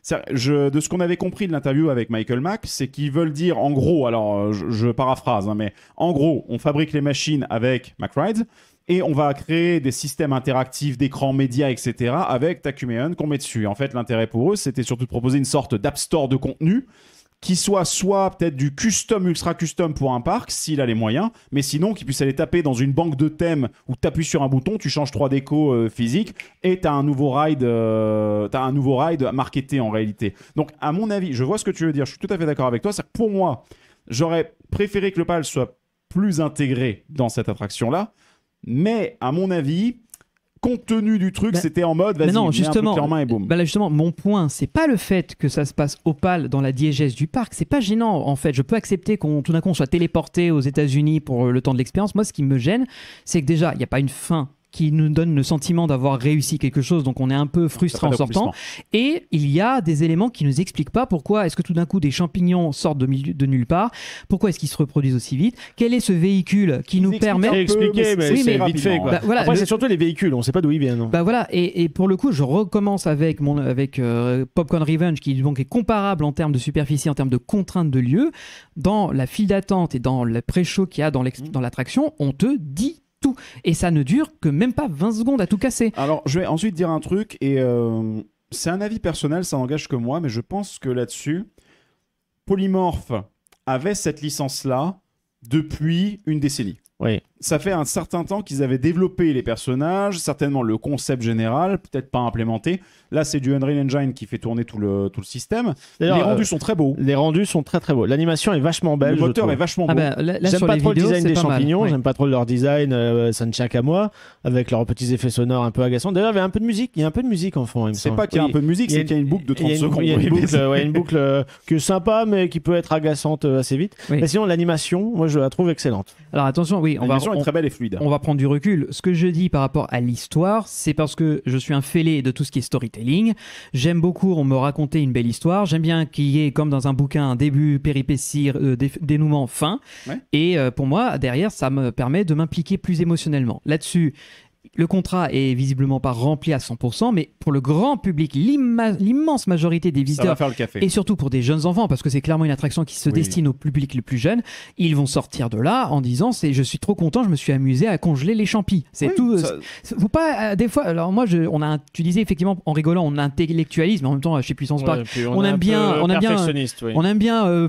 De ce qu'on avait compris de l'interview avec Michael Mack, c'est qu'ils veulent dire, en gros, alors je paraphrase, mais en gros, on fabrique les machines avec MacRides et on va créer des systèmes interactifs d'écran média, etc. avec Takumeon qu'on met dessus. En fait, l'intérêt pour eux, c'était surtout de proposer une sorte d'app store de contenu qui soit peut-être du custom, ultra custom pour un parc, s'il a les moyens, mais sinon qu'il puisse aller taper dans une banque de thèmes où tu appuies sur un bouton, tu changes 3 décos physiques et tu as un nouveau ride marketé en réalité. Donc à mon avis, je vois ce que tu veux dire, je suis tout à fait d'accord avec toi, c'est que pour moi, j'aurais préféré que le PAL soit plus intégré dans cette attraction-là, mais à mon avis... Compte tenu du truc, c'était en mode, vas-y, non, justement, mets un truc en main et boum. Là, justement, mon point, c'est pas le fait que ça se passe au PAL dans la diégèse du parc. C'est pas gênant, en fait. Je peux accepter tout d'un coup, on soit téléporté aux États-Unis pour le temps de l'expérience. Moi, ce qui me gêne, c'est que déjà, il n'y a pas une fin qui nous donne le sentiment d'avoir réussi quelque chose, donc on est un peu frustré en sortant. Et il y a des éléments qui nous expliquent pas pourquoi est-ce que tout d'un coup des champignons sortent de nulle part, pourquoi est-ce qu'ils se reproduisent aussi vite, quel est ce véhicule qui nous permet... C'est expliqué, mais oui, c'est vite fait. Quoi. Bah, voilà, après, c'est surtout les véhicules, on sait pas d'où ils viennent. Bah voilà, et pour le coup, je recommence avec Popcorn Revenge, qui donc est comparable en termes de superficie, en termes de contraintes de lieu. Dans la file d'attente et dans le pré-show qu'il y a dans l'attraction, on te dit tout. Et ça ne dure que même pas 20 secondes à tout casser. Alors, je vais ensuite dire un truc, et c'est un avis personnel, ça n'engage que moi, mais je pense que là-dessus, Polymorph avait cette licence-là depuis une décennie. Oui. Ça fait un certain temps qu'ils avaient développé les personnages, certainement le concept général, peut-être pas implémenté. Là, c'est du Unreal Engine qui fait tourner tout le système. Les rendus sont très beaux. Les rendus sont très très beaux. L'animation est vachement belle. Le moteur est vachement beau. J'aime pas trop le design des champignons, j'aime pas trop leur design, ça ne tient qu'à moi, avec leurs petits effets sonores un peu agaçants. D'ailleurs, il y avait un peu de musique, il y a un peu de musique en fond. C'est pas qu'il y a un peu de musique, c'est qu'il y a une boucle de 30 secondes. Il y a une boucle qui est sympa, mais qui peut être agaçante assez vite. Mais sinon, l'animation, moi je la trouve excellente. Alors attention, oui, l'animation est très belle et fluide. On va prendre du recul. Ce que je dis par rapport à l'histoire, c'est parce que je suis un fêlé de tout ce qui est storytelling. J'aime beaucoup me raconter une belle histoire. J'aime bien qu'il y ait, comme dans un bouquin, un début, péripétie, dénouement, fin. Ouais. Et pour moi, derrière, ça me permet de m'impliquer plus émotionnellement. Là-dessus, le contrat est visiblement pas rempli à 100%, mais pour le grand public, l'immense majorité des visiteurs, faire le café. Et surtout pour des jeunes enfants, parce que c'est clairement une attraction qui se destine au public le plus jeune, ils vont sortir de là en disant je suis trop content, je me suis amusé à congeler les champis. C'est tout. Faut pas des fois. Alors moi, tu disais effectivement en rigolant, on intellectualise, mais en même temps, chez Puissance Park, on aime bien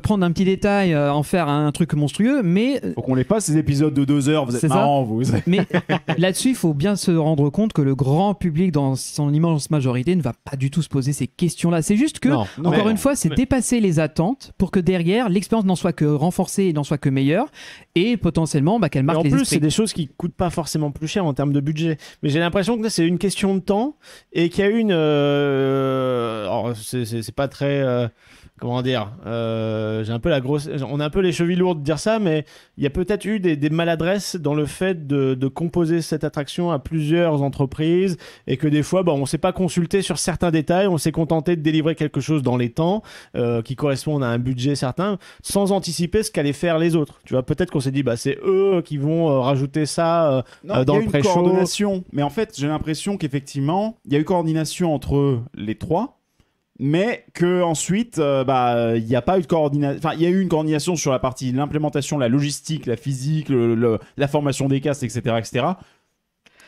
prendre un petit détail, en faire un truc monstrueux, mais faut qu'on les passe ces épisodes de 2 heures. Vous êtes marrants, vous. Mais là-dessus, il faut bien se rendre compte que le grand public, dans son immense majorité, ne va pas du tout se poser ces questions-là. C'est juste que, encore une fois, c'est dépasser les attentes pour que derrière, l'expérience n'en soit que renforcée et n'en soit que meilleure, et potentiellement qu'elle marque les esprits. En plus, c'est des choses qui coûtent pas forcément plus cher en termes de budget. Mais j'ai l'impression que là, c'est une question de temps, et qu'il y a une... Alors, c'est pas très... Comment dire, j'ai un peu on a un peu les chevilles lourdes de dire ça, mais il y a peut-être eu des maladresses dans le fait de composer cette attraction à plusieurs entreprises, et que des fois, on ne s'est pas consulté sur certains détails, on s'est contenté de délivrer quelque chose dans les temps qui correspondent à un budget certain, sans anticiper ce qu'allaient faire les autres. Tu vois, peut-être qu'on s'est dit, c'est eux qui vont rajouter ça dans le pré-show. Il y a une coordination, mais en fait, j'ai l'impression qu'effectivement, il y a eu coordination entre les trois. Mais qu'ensuite, il n'y a pas eu de coordination. Enfin, il y a eu une coordination sur la partie l'implémentation, la logistique, la physique, la formation des castes, etc., etc.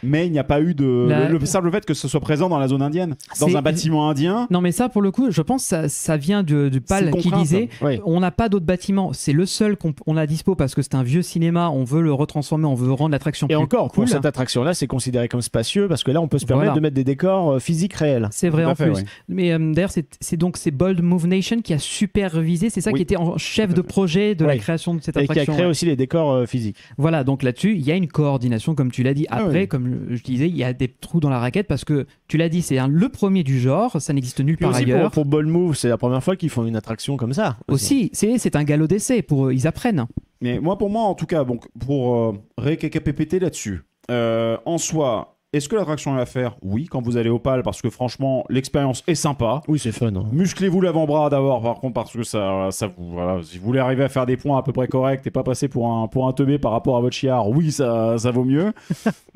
Mais il n'y a pas eu le simple fait que ce soit présent dans la zone indienne, dans un bâtiment indien. Non, mais ça, pour le coup, je pense que ça vient du PAL qui disait on n'a pas d'autres bâtiments. C'est le seul qu'on a dispo parce que c'est un vieux cinéma, on veut le retransformer, on veut rendre l'attraction plus cool. Et encore, pour cette attraction-là, c'est considéré comme spacieux parce que là, on peut se permettre de mettre des décors physiques réels. C'est vrai en plus. Oui. Mais d'ailleurs, c'est Bold Move Nation qui a supervisé, c'est ça qui était en chef de projet de la création de cette attraction. Et qui a créé aussi les décors physiques. Voilà, donc là-dessus, il y a une coordination, comme tu l'as dit. Après, comme je disais, il y a des trous dans la raquette parce que tu l'as dit, c'est le premier du genre, ça n'existe nulle part ailleurs. Pour Bold Move, c'est la première fois qu'ils font une attraction comme ça. Aussi, c'est un galop d'essai, ils apprennent. Mais pour moi, en tout cas, pour récapépéter là-dessus, en soi, est-ce que l'attraction est à faire ? Oui, quand vous allez au PAL, parce que franchement, l'expérience est sympa. Oui, c'est fun. Musclez-vous l'avant-bras d'abord, par contre, parce que ça si vous voulez arriver à faire des points à peu près corrects et pas passer pour un teubé par rapport à votre chiard, oui, ça vaut mieux.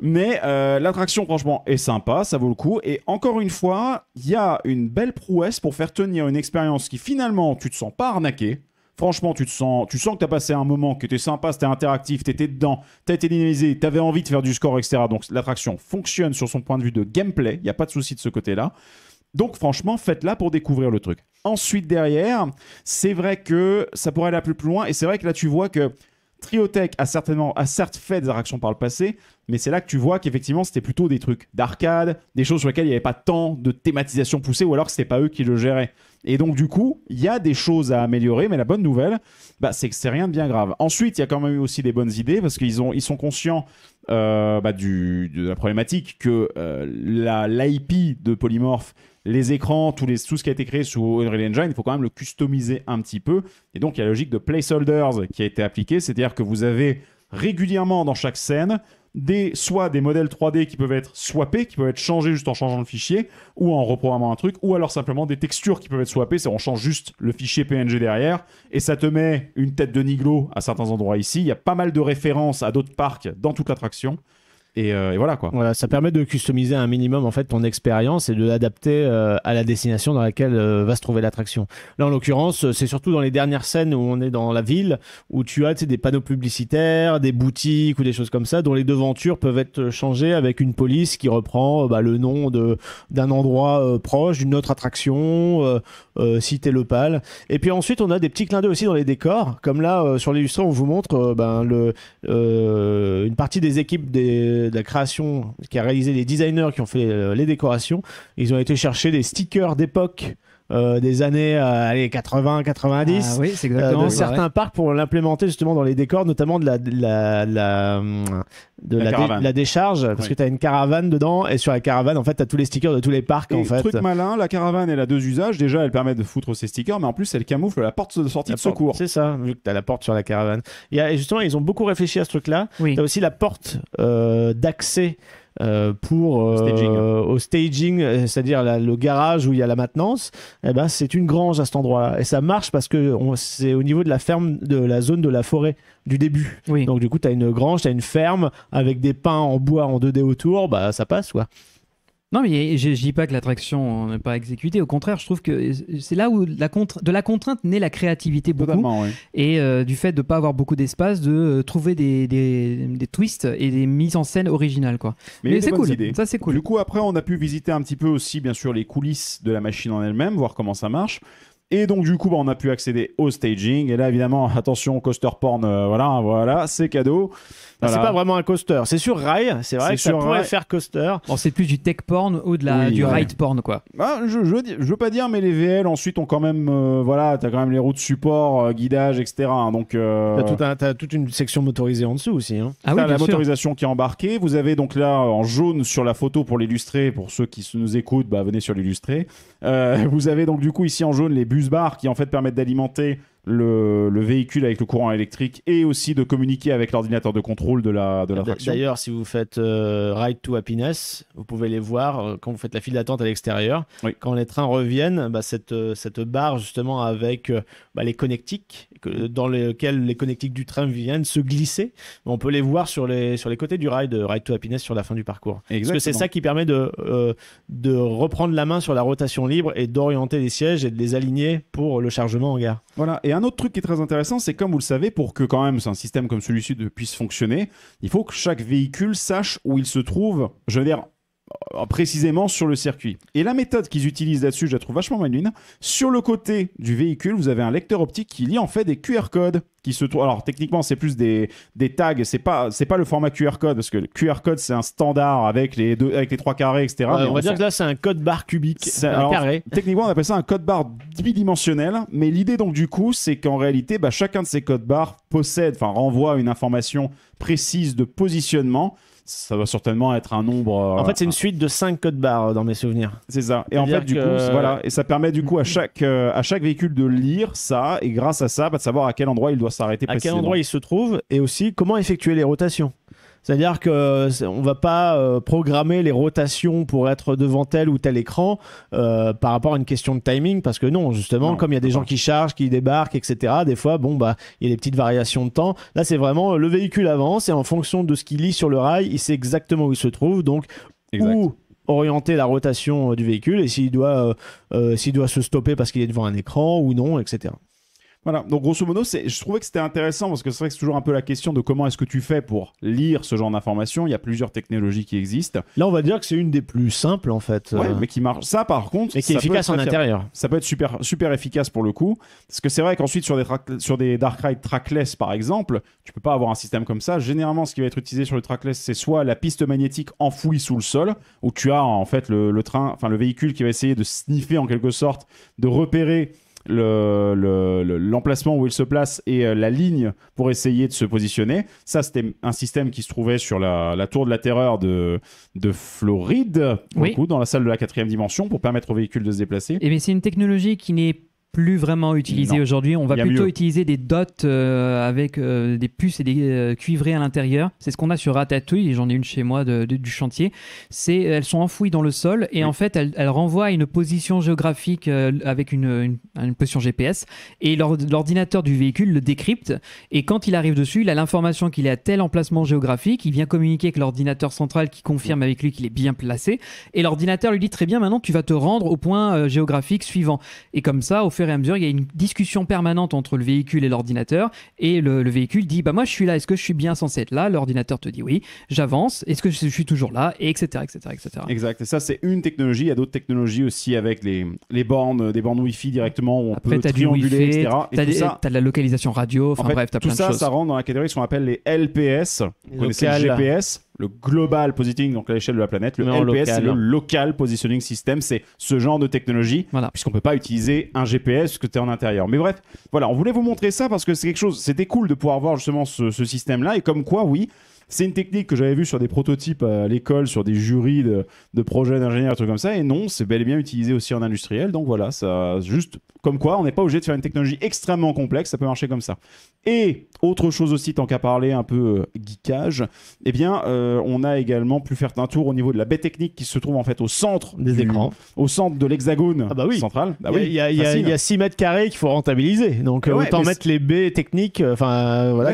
Mais l'attraction, franchement, est sympa, ça vaut le coup. Et encore une fois, il y a une belle prouesse pour faire tenir une expérience qui, finalement, tu te sens pas arnaqué. Franchement, tu sens que tu as passé un moment, que t'es sympa, c'était interactif, t'étais dedans, t'as été dynamisé, t'avais envie de faire du score, etc. Donc l'attraction fonctionne sur son point de vue de gameplay, il n'y a pas de souci de ce côté-là. Donc franchement, faites-la pour découvrir le truc. Ensuite, derrière, c'est vrai que ça pourrait aller un peu plus loin. Et c'est vrai que là, tu vois que Triotech a certes fait des attractions par le passé, mais c'est là que tu vois qu'effectivement c'était plutôt des trucs d'arcade, des choses sur lesquelles il n'y avait pas tant de thématisation poussée, ou alors que c'était pas eux qui le géraient. Et donc du coup, il y a des choses à améliorer, mais la bonne nouvelle, c'est que c'est rien de bien grave. Ensuite, il y a quand même eu aussi des bonnes idées, parce qu'ils sont conscients de la problématique que l'IP de Polymorph, les écrans, tout ce qui a été créé sous Unreal Engine, il faut quand même le customiser un petit peu. Et donc, il y a la logique de placeholders qui a été appliquée, c'est-à-dire que vous avez régulièrement dans chaque scène soit des modèles 3D qui peuvent être swappés, qui peuvent être changés juste en changeant le fichier, ou en reprogrammant un truc, ou alors simplement des textures qui peuvent être swappées, c'est on change juste le fichier PNG derrière, et ça te met une tête de Niglo à certains endroits ici. Il y a pas mal de références à d'autres parcs dans toute l'attraction. Et voilà quoi. Voilà, ça permet de customiser un minimum en fait ton expérience et de l'adapter à la destination dans laquelle va se trouver l'attraction. Là en l'occurrence, c'est surtout dans les dernières scènes où on est dans la ville, où tu as des panneaux publicitaires, des boutiques ou des choses comme ça, dont les devantures peuvent être changées avec une police qui reprend le nom d'un endroit proche, d'une autre attraction, cité locale. Et puis ensuite on a des petits clins d'œil aussi dans les décors, comme là sur l'illustré on vous montre une partie des équipes de la création qui a réalisé les designers qui ont fait les décorations. Ils ont été chercher des stickers d'époque des années 80-90 oui, c'est exactement de certains parcs pour l'implémenter justement dans les décors, notamment de la décharge, parce que tu as une caravane dedans, et sur la caravane en fait tu as tous les stickers de tous les parcs. En fait, truc malin, la caravane elle a deux usages. Déjà elle permet de foutre ses stickers, mais en plus elle camoufle la porte de sortie de secours. C'est ça, vu que tu as la porte sur la caravane. Justement ils ont beaucoup réfléchi à ce truc là. Oui. Tu as aussi la porte d'accès au staging, c'est-à-dire le garage où il y a la maintenance. C'est une grange à cet endroit-là, et ça marche parce que c'est au niveau de la ferme, de la zone de la forêt du début. Oui. Donc du coup tu as une grange, tu as une ferme avec des pins en bois en 2D autour, ça passe quoi. Non, mais je dis pas que l'attraction n'est pas exécutée. Au contraire, je trouve que c'est là où de la contrainte naît la créativité beaucoup. Totalement, oui. Et du fait de ne pas avoir beaucoup d'espace, de trouver des twists et des mises en scène originales, quoi. Mais c'est cool. Idées. Ça, c'est cool. Du coup, après, on a pu visiter un petit peu aussi, bien sûr, les coulisses de la machine en elle-même, voir comment ça marche. Et donc du coup on a pu accéder au staging, et là évidemment attention, coaster porn, voilà, c'est cadeau. Voilà. C'est pas vraiment un coaster, c'est sur rail, c'est vrai que ça pourrait faire coaster. Bon, c'est plus du tech porn ou du ride porn quoi. Je veux pas dire, mais les VL ensuite ont quand même t'as quand même les roues de support, guidage, etc. Donc t'as toute une section motorisée en dessous aussi, hein. Ah oui, la motorisation qui est embarquée. Vous avez donc là en jaune sur la photo pour l'illustrer, pour ceux qui nous écoutent, venez sur l'illustrer. Vous avez donc du coup ici en jaune les bus bars qui en fait permettent d'alimenter le véhicule avec le courant électrique et aussi de communiquer avec l'ordinateur de contrôle de l'attraction. D'ailleurs, si vous faites Ride to Happiness, vous pouvez les voir quand vous faites la file d'attente à l'extérieur. Oui. Quand les trains reviennent, cette barre justement avec les connectiques, dans lesquels les connectiques du train viennent se glisser, on peut les voir sur les côtés du Ride to Happiness sur la fin du parcours. Exactement. Parce que c'est ça qui permet de reprendre la main sur la rotation libre et d'orienter les sièges et de les aligner pour le chargement en gare. Voilà. Et un autre truc qui est très intéressant, c'est comme vous le savez, pour que quand même un système comme celui-ci puisse fonctionner, il faut que chaque véhicule sache où il se trouve, je veux dire, précisément sur le circuit. Et la méthode qu'ils utilisent là-dessus, je la trouve vachement maline. Sur le côté du véhicule, vous avez un lecteur optique qui lit en fait des QR codes qui se trouvent. Alors techniquement, c'est plus des tags. C'est pas le format QR code, parce que le QR code c'est un standard avec les 3 carrés, etc. On va dire que là c'est un code barre cubique, carré. Techniquement, on appelle ça un code barre bidimensionnel. Mais l'idée donc du coup, c'est qu'en réalité, chacun de ces codes barres renvoie une information précise de positionnement. Ça doit certainement être un nombre. En fait, c'est une suite de 5 codes barres dans mes souvenirs. C'est ça. Et en fait, du coup, et ça permet du coup à chaque véhicule de lire ça, et grâce à ça, de savoir à quel endroit il doit s'arrêter précisément. À quel endroit il se trouve, et aussi comment effectuer les rotations. C'est-à-dire qu'on ne va pas programmer les rotations pour être devant tel ou tel écran par rapport à une question de timing, parce que justement, comme il y a des gens qui chargent, qui débarquent, etc., des fois, il y a des petites variations de temps. Là, c'est vraiment le véhicule avance, et en fonction de ce qu'il lit sur le rail, il sait exactement où il se trouve, donc où orienter la rotation du véhicule, et s'il doit se stopper parce qu'il est devant un écran ou non, etc. Voilà, donc grosso modo, je trouvais que c'était intéressant parce que c'est vrai que c'est toujours un peu la question de comment est-ce que tu fais pour lire ce genre d'informations. Il y a plusieurs technologies qui existent. Là, on va dire que c'est une des plus simples en fait. Ouais, mais qui marche. Ça, par contre, et qui est efficace en intérieur. Ça peut être super, super efficace pour le coup. Parce que c'est vrai qu'ensuite, sur des Dark Ride trackless, par exemple, tu peux pas avoir un système comme ça. Généralement, ce qui va être utilisé sur le trackless, c'est soit la piste magnétique enfouie sous le sol, où tu as en fait le véhicule qui va essayer de sniffer en quelque sorte, de repérer l'emplacement où il se place et la ligne pour essayer de se positionner. Ça, c'était un système qui se trouvait sur la tour de la terreur de Floride, oui. Dans la salle de la 4e dimension, pour permettre au véhicule de se déplacer. Mais c'est une technologie qui n'est plus vraiment utilisée aujourd'hui. On va plutôt utiliser des dots avec des puces et des cuivrés à l'intérieur. C'est ce qu'on a sur Ratatouille, et j'en ai une chez moi du chantier. Elles sont enfouies dans le sol et en fait elles renvoient à une position géographique avec une position GPS, et l'ordinateur du véhicule le décrypte, et quand il arrive dessus, il a l'information qu'il est à tel emplacement géographique, il vient communiquer avec l'ordinateur central qui confirme avec lui qu'il est bien placé, et l'ordinateur lui dit très bien, maintenant tu vas te rendre au point géographique suivant. Et comme ça, au fur et à mesure, il y a une discussion permanente entre le véhicule et l'ordinateur, et le véhicule dit moi je suis là, est-ce que je suis bien censé être là? L'ordinateur te dit oui, j'avance, est-ce que je suis toujours là, et etc. Exact, et ça c'est une technologie. Il y a d'autres technologies aussi avec des bornes Wi-Fi directement où on peut trianguler, etc. T'as de la localisation radio, t'as plein de choses. Tout ça rentre dans la catégorie qu'on appelle les LPS. Vous connaissez le GPS, le Global Positioning, donc à l'échelle de la planète. Le LPS, c'est le Local Positioning System. C'est ce genre de technologie, puisqu'on ne peut pas utiliser un GPS puisque tu es en intérieur. Mais bref, voilà, on voulait vous montrer ça parce que c'est quelque chose, c'était cool de pouvoir voir justement ce système-là, et comme quoi, oui, c'est une technique que j'avais vue sur des prototypes à l'école, sur des jurys de projets d'ingénieurs, des trucs comme ça, et non, c'est bel et bien utilisé aussi en industriel. Donc voilà, ça, juste comme quoi, on n'est pas obligé de faire une technologie extrêmement complexe, ça peut marcher comme ça. Et autre chose aussi, tant qu'à parler un peu geekage, eh bien, on a également pu faire un tour au niveau de la baie technique qui se trouve en fait au centre des écrans, au centre de l'hexagone central. Il y a 6 mètres carrés qu'il faut rentabiliser, donc autant mettre les baies techniques,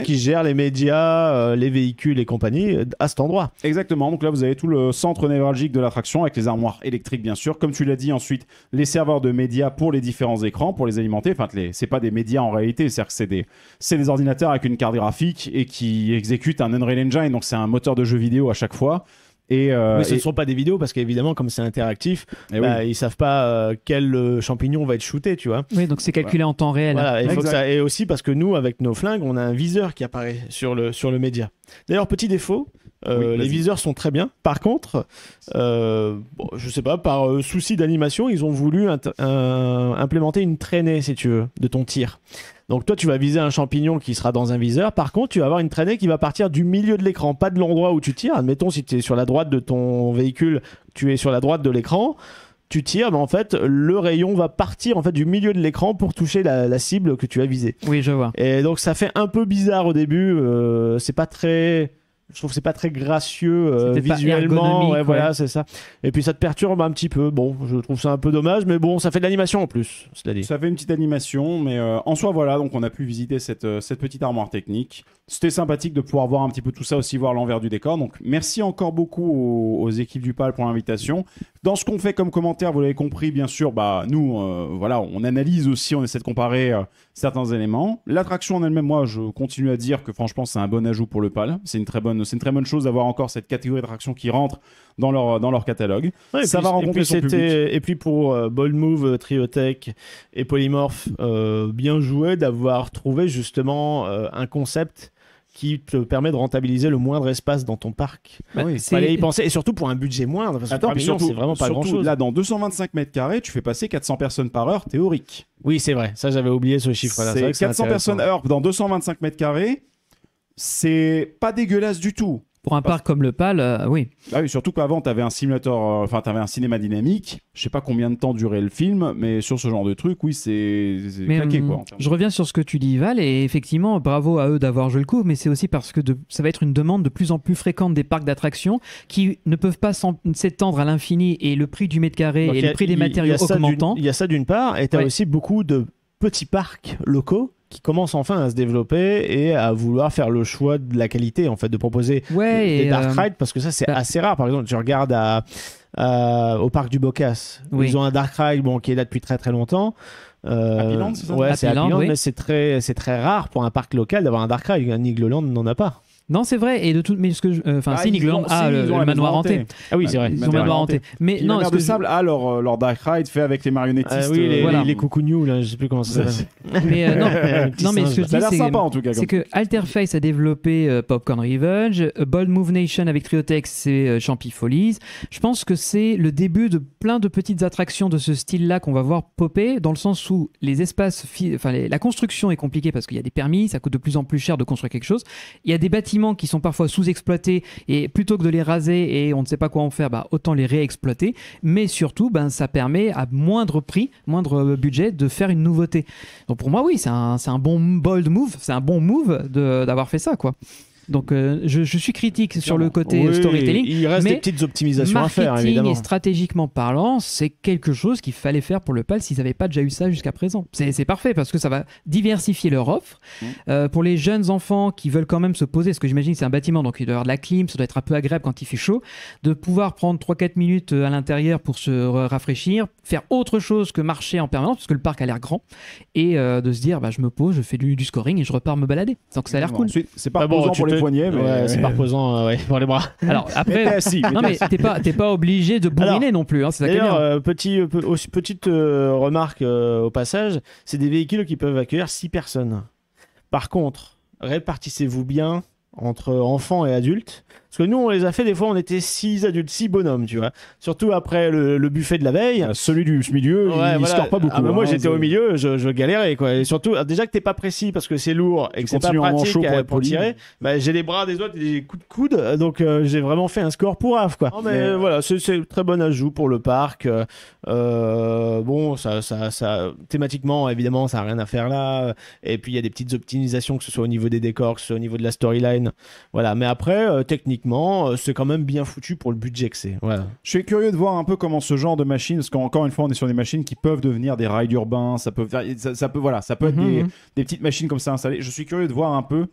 qui gèrent les médias, les véhicules et compagnie à cet endroit. Exactement, donc là vous avez tout le centre névralgique de l'attraction avec les armoires électriques bien sûr, comme tu l'as dit, ensuite les serveurs de médias pour les différents écrans, pour les alimenter, enfin c'est pas des médias en réalité, c'est-à-dire que c'est des ordinateurs avec une carte graphique et qui exécutent un Unreal Engine, donc c'est un moteur de jeu vidéo à chaque fois. Mais ce ne sont pas des vidéos parce qu'évidemment, comme c'est interactif, ils savent pas quel champignon va être shooté, tu vois. Oui, donc c'est calculé en temps réel. Voilà, et aussi parce que nous, avec nos flingues, on a un viseur qui apparaît sur le média. D'ailleurs, petit défaut, les viseurs sont très bien. Par contre, je sais pas, par souci d'animation, ils ont voulu implémenter une traînée, si tu veux, de ton tir. Donc toi, tu vas viser un champignon qui sera dans un viseur. Par contre, tu vas avoir une traînée qui va partir du milieu de l'écran, pas de l'endroit où tu tires. Admettons, si tu es sur la droite de ton véhicule, tu es sur la droite de l'écran, tu tires, mais en fait, le rayon va partir en fait du milieu de l'écran pour toucher la cible que tu as visée. Oui, je vois. Et donc, ça fait un peu bizarre au début. C'est pas très... Je trouve que c'est pas très gracieux visuellement. Voilà, c'est ça. Et puis ça te perturbe un petit peu. Bon, je trouve ça un peu dommage, mais bon, ça fait de l'animation en plus. Cela dit. Ça fait une petite animation, mais en soi, voilà. Donc on a pu visiter cette petite armoire technique. C'était sympathique de pouvoir voir un petit peu tout ça, aussi voir l'envers du décor. Donc merci encore beaucoup aux équipes du PAL pour l'invitation. Dans ce qu'on fait comme commentaire, vous l'avez compris, bien sûr, nous, on analyse aussi, on essaie de comparer certains éléments. L'attraction en elle-même, moi, je continue à dire que franchement, c'est un bon ajout pour le PAL. C'est une très bonne chose d'avoir encore cette catégorie d'attraction qui rentre dans leur catalogue. Ouais, ça va rencontrer son public. Et puis pour Bold Move, Triotech et Polymorph, bien joué d'avoir trouvé justement un concept qui te permet de rentabiliser le moindre espace dans ton parc. Il fallait y penser, et surtout pour un budget moindre, parce que c'est vraiment pas grand-chose. Là, dans 225 mètres carrés, tu fais passer 400 personnes par heure théorique. Oui, c'est vrai. Ça, j'avais oublié ce chiffre-là. C'est 400 personnes par heure dans 225 mètres carrés. C'est pas dégueulasse du tout. Pour un parc comme le PAL, oui. Ah oui, surtout qu'avant, tu avais un simulateur, t'avais un cinéma dynamique. Je sais pas combien de temps durait le film, mais sur ce genre de truc, oui, c'est claqué, quoi. Je reviens sur ce que tu dis, Val, et effectivement, bravo à eux d'avoir joué le coup, mais c'est aussi parce que ça va être une demande de plus en plus fréquente des parcs d'attractions qui ne peuvent pas s'étendre à l'infini, et le prix du mètre carré et le prix des matériaux augmentant. Il y a ça d'une part, et tu as aussi beaucoup de petits parcs locaux qui commence enfin à se développer et à vouloir faire le choix de la qualité, en fait, de proposer des dark rides, parce que ça, c'est assez rare. Par exemple, tu regardes au parc du Bocas, ils ont un dark ride qui est là depuis très très longtemps. Happy Land, c'est ça ? Ouais, c'est Happy Happy Land, Land, oui. mais c'est très rare pour un parc local d'avoir un Dark Ride. Un Nigloland n'en a pas. Non, c'est vrai. Et de tout, mais ce que, si ils Nigloland ont- a si, ils ont le la manoir maison hanté. hantée. Ah oui, c'est vrai. Ils ont le Manoir manoir hanté. hanté. Mais Puis non, la mer ce de que je- sable a leur Dark Ride fait avec les marionnettistes. Oui, Voilà. les coucougnous, là, je sais plus comment ça s'appelle. mais Les petits non, mais ce que singes. je Ça a dis, l'air c'est sympa en tout cas. c'est que Alterface a développé Popcorn Revenge, Bold Move Nation avec Triotex, c'est Champy Follies. Je pense que c'est le début de plein de petites attractions de ce style-là qu'on va voir popper, dans le sens où les espaces, la construction est compliquée parce qu'il y a des permis, ça coûte de plus en plus cher de construire quelque chose. Il y a des bâtiments qui sont parfois sous-exploités et plutôt que de les raser et on ne sait pas quoi en faire, autant les réexploiter. Mais surtout, ça permet à moindre prix, moindre budget de faire une nouveauté. Donc pour moi, oui, c'est un bon bold move, c'est un bon move d'avoir fait ça, quoi. Donc je suis critique sur le côté Oui, storytelling. Il reste mais des petites optimisations à faire, marketing évidemment. et stratégiquement parlant, c'est quelque chose qu'il fallait faire pour le PAL s'ils n'avaient pas déjà eu ça jusqu'à présent. C'est parfait parce que ça va diversifier leur offre. Pour les jeunes enfants qui veulent quand même se poser, parce que j'imagine que c'est un bâtiment, donc il doit y avoir de la clim, ça doit être un peu agréable quand il fait chaud, de pouvoir prendre 3-4 minutes à l'intérieur pour se rafraîchir, faire autre chose que marcher en permanence, parce que le parc a l'air grand, et de se dire, je me pose, je fais du scoring et je repars me balader. Donc ça a l'air cool. Ensuite, c'est pas Ah bon, reposant tu pour les te- poignets, mais Ouais, c'est pas reposant pour les bras. Alors après, assis. non mais t'es pas obligé de bourriner non plus, hein, c'est ça qui est D'ailleurs, bien. petite remarque au passage, c'est des véhicules qui peuvent accueillir 6 personnes. Par contre, répartissez-vous bien entre enfants et adultes. Parce que nous, on les a fait, des fois, on était 6 adultes, 6 bonhommes, tu vois. Surtout après le buffet de la veille. Celui du milieu, Ouais, il voilà. score pas beaucoup. Ah, mais moi, hein, j'étais au milieu, je galérais, quoi. Et surtout, déjà que t'es pas précis parce que c'est lourd et que c'est pas continues en pratique manchot pour être pour poli. tirer, j'ai les bras des autres et des coups de coude, donc j'ai vraiment fait un score pour AF, quoi. Mais voilà, c'est très bon ajout pour le parc. Bon, ça, thématiquement, évidemment, ça a rien à faire là. Et puis, il y a des petites optimisations, que ce soit au niveau des décors, que ce soit au niveau de la storyline. Voilà. Mais après, techniquement, c'est quand même bien foutu pour le budget que c'est. Voilà. Je suis curieux de voir un peu comment ce genre de machines, parce qu'encore une fois, on est sur des machines qui peuvent devenir des rides urbains, ça peut être des petites machines comme ça installées. Je suis curieux de voir un peu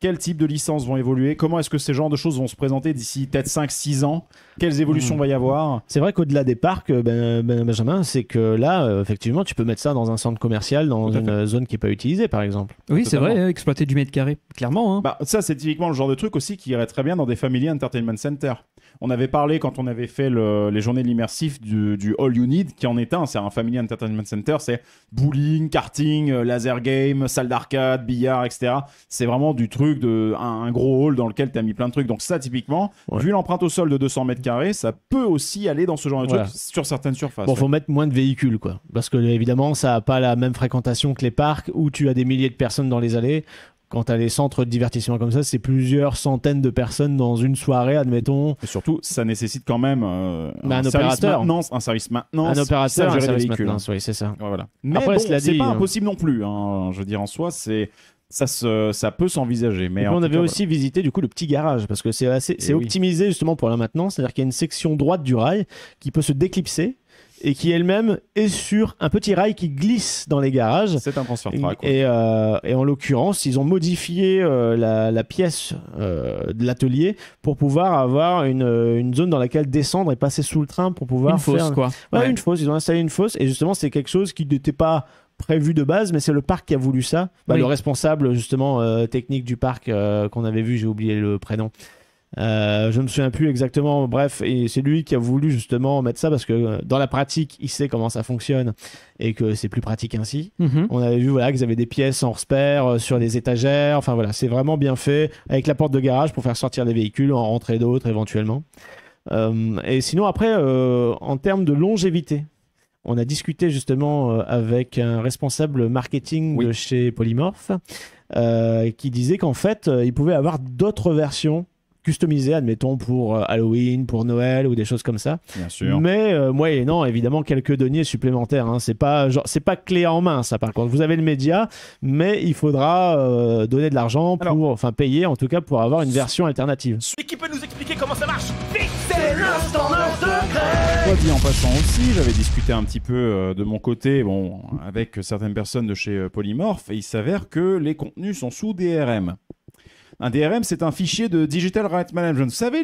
quel type de licences vont évoluer, comment est-ce que ces genres de choses vont se présenter d'ici peut-être 5-6 ans, quelles évolutions va y avoir. C'est vrai qu'au-delà des parcs, Benjamin, c'est que là, effectivement, tu peux mettre ça dans un centre commercial, dans une zone qui n'est pas utilisée, par exemple. Oui, c'est totalement. vrai, exploiter du mètre carré, clairement. Hein. Ça, c'est typiquement le genre de truc aussi qui irait très bien dans des Family Entertainment Center. On avait parlé quand on avait fait les journées de l'immersif du All You Need, qui en est un. C'est un Family Entertainment Center. C'est bowling, karting, laser game, salle d'arcade, billard, etc. C'est vraiment du truc un gros hall dans lequel tu as mis plein de trucs. Donc ça, typiquement, vu l'empreinte au sol de 200 mètres carrés, ça peut aussi aller dans ce genre de truc sur certaines surfaces. Bon, faut mettre moins de véhicules, quoi. Parce que, évidemment, ça n'a pas la même fréquentation que les parcs où tu as des milliers de personnes dans les allées. Quand tu as des centres de divertissement comme ça, c'est plusieurs centaines de personnes dans une soirée, admettons. Et surtout, ça nécessite quand même un opérateur, opérateur. un service maintenance, Un opérateur, un gérer les service véhicules. maintenance, oui, c'est ça. Voilà. Mais Après, bon, cela c'est dit, pas impossible non plus. Hein. Je veux dire, en soi, ça peut s'envisager. Mais Et puis on avait aussi visité du coup le petit garage parce que c'est optimisé justement pour la maintenance, c'est-à-dire qu'il y a une section droite du rail qui peut se déclipser et qui elle-même est sur un petit rail qui glisse dans les garages. C'est un transfert de track. Et en l'occurrence, ils ont modifié la pièce de l'atelier pour pouvoir avoir une zone dans laquelle descendre et passer sous le train pour pouvoir une fosse, quoi. Ouais, une fosse. Ils ont installé une fosse et justement c'est quelque chose qui n'était pas prévu de base, mais c'est le parc qui a voulu ça. Le responsable justement technique du parc qu'on avait vu, j'ai oublié le prénom. Je ne me souviens plus exactement, bref, et c'est lui qui a voulu justement mettre ça parce que dans la pratique, il sait comment ça fonctionne et que c'est plus pratique ainsi. On avait vu qu'ils avaient des pièces en repère sur des étagères, enfin voilà, c'est vraiment bien fait avec la porte de garage pour faire sortir des véhicules, en rentrer d'autres éventuellement. Et sinon après, en termes de longévité, on a discuté justement avec un responsable marketing de chez Polymorph qui disait qu'en fait, il pouvait avoir d'autres versions customisées, admettons pour Halloween, pour Noël ou des choses comme ça. Bien sûr. Mais moyennant évidemment quelques deniers supplémentaires. Hein. C'est pas clé en main ça par contre. Vous avez le média, mais il faudra donner de l'argent pour, payer en tout cas pour avoir une version alternative. Celui qui peut nous expliquer comment ça marche, vite, c'est l'instant Nerd de Greg. Soit dit en passant aussi, j'avais discuté un petit peu de mon côté, avec certaines personnes de chez Polymorph, et il s'avère que les contenus sont sous DRM. Un DRM, c'est un fichier de Digital Right Management. Vous savez,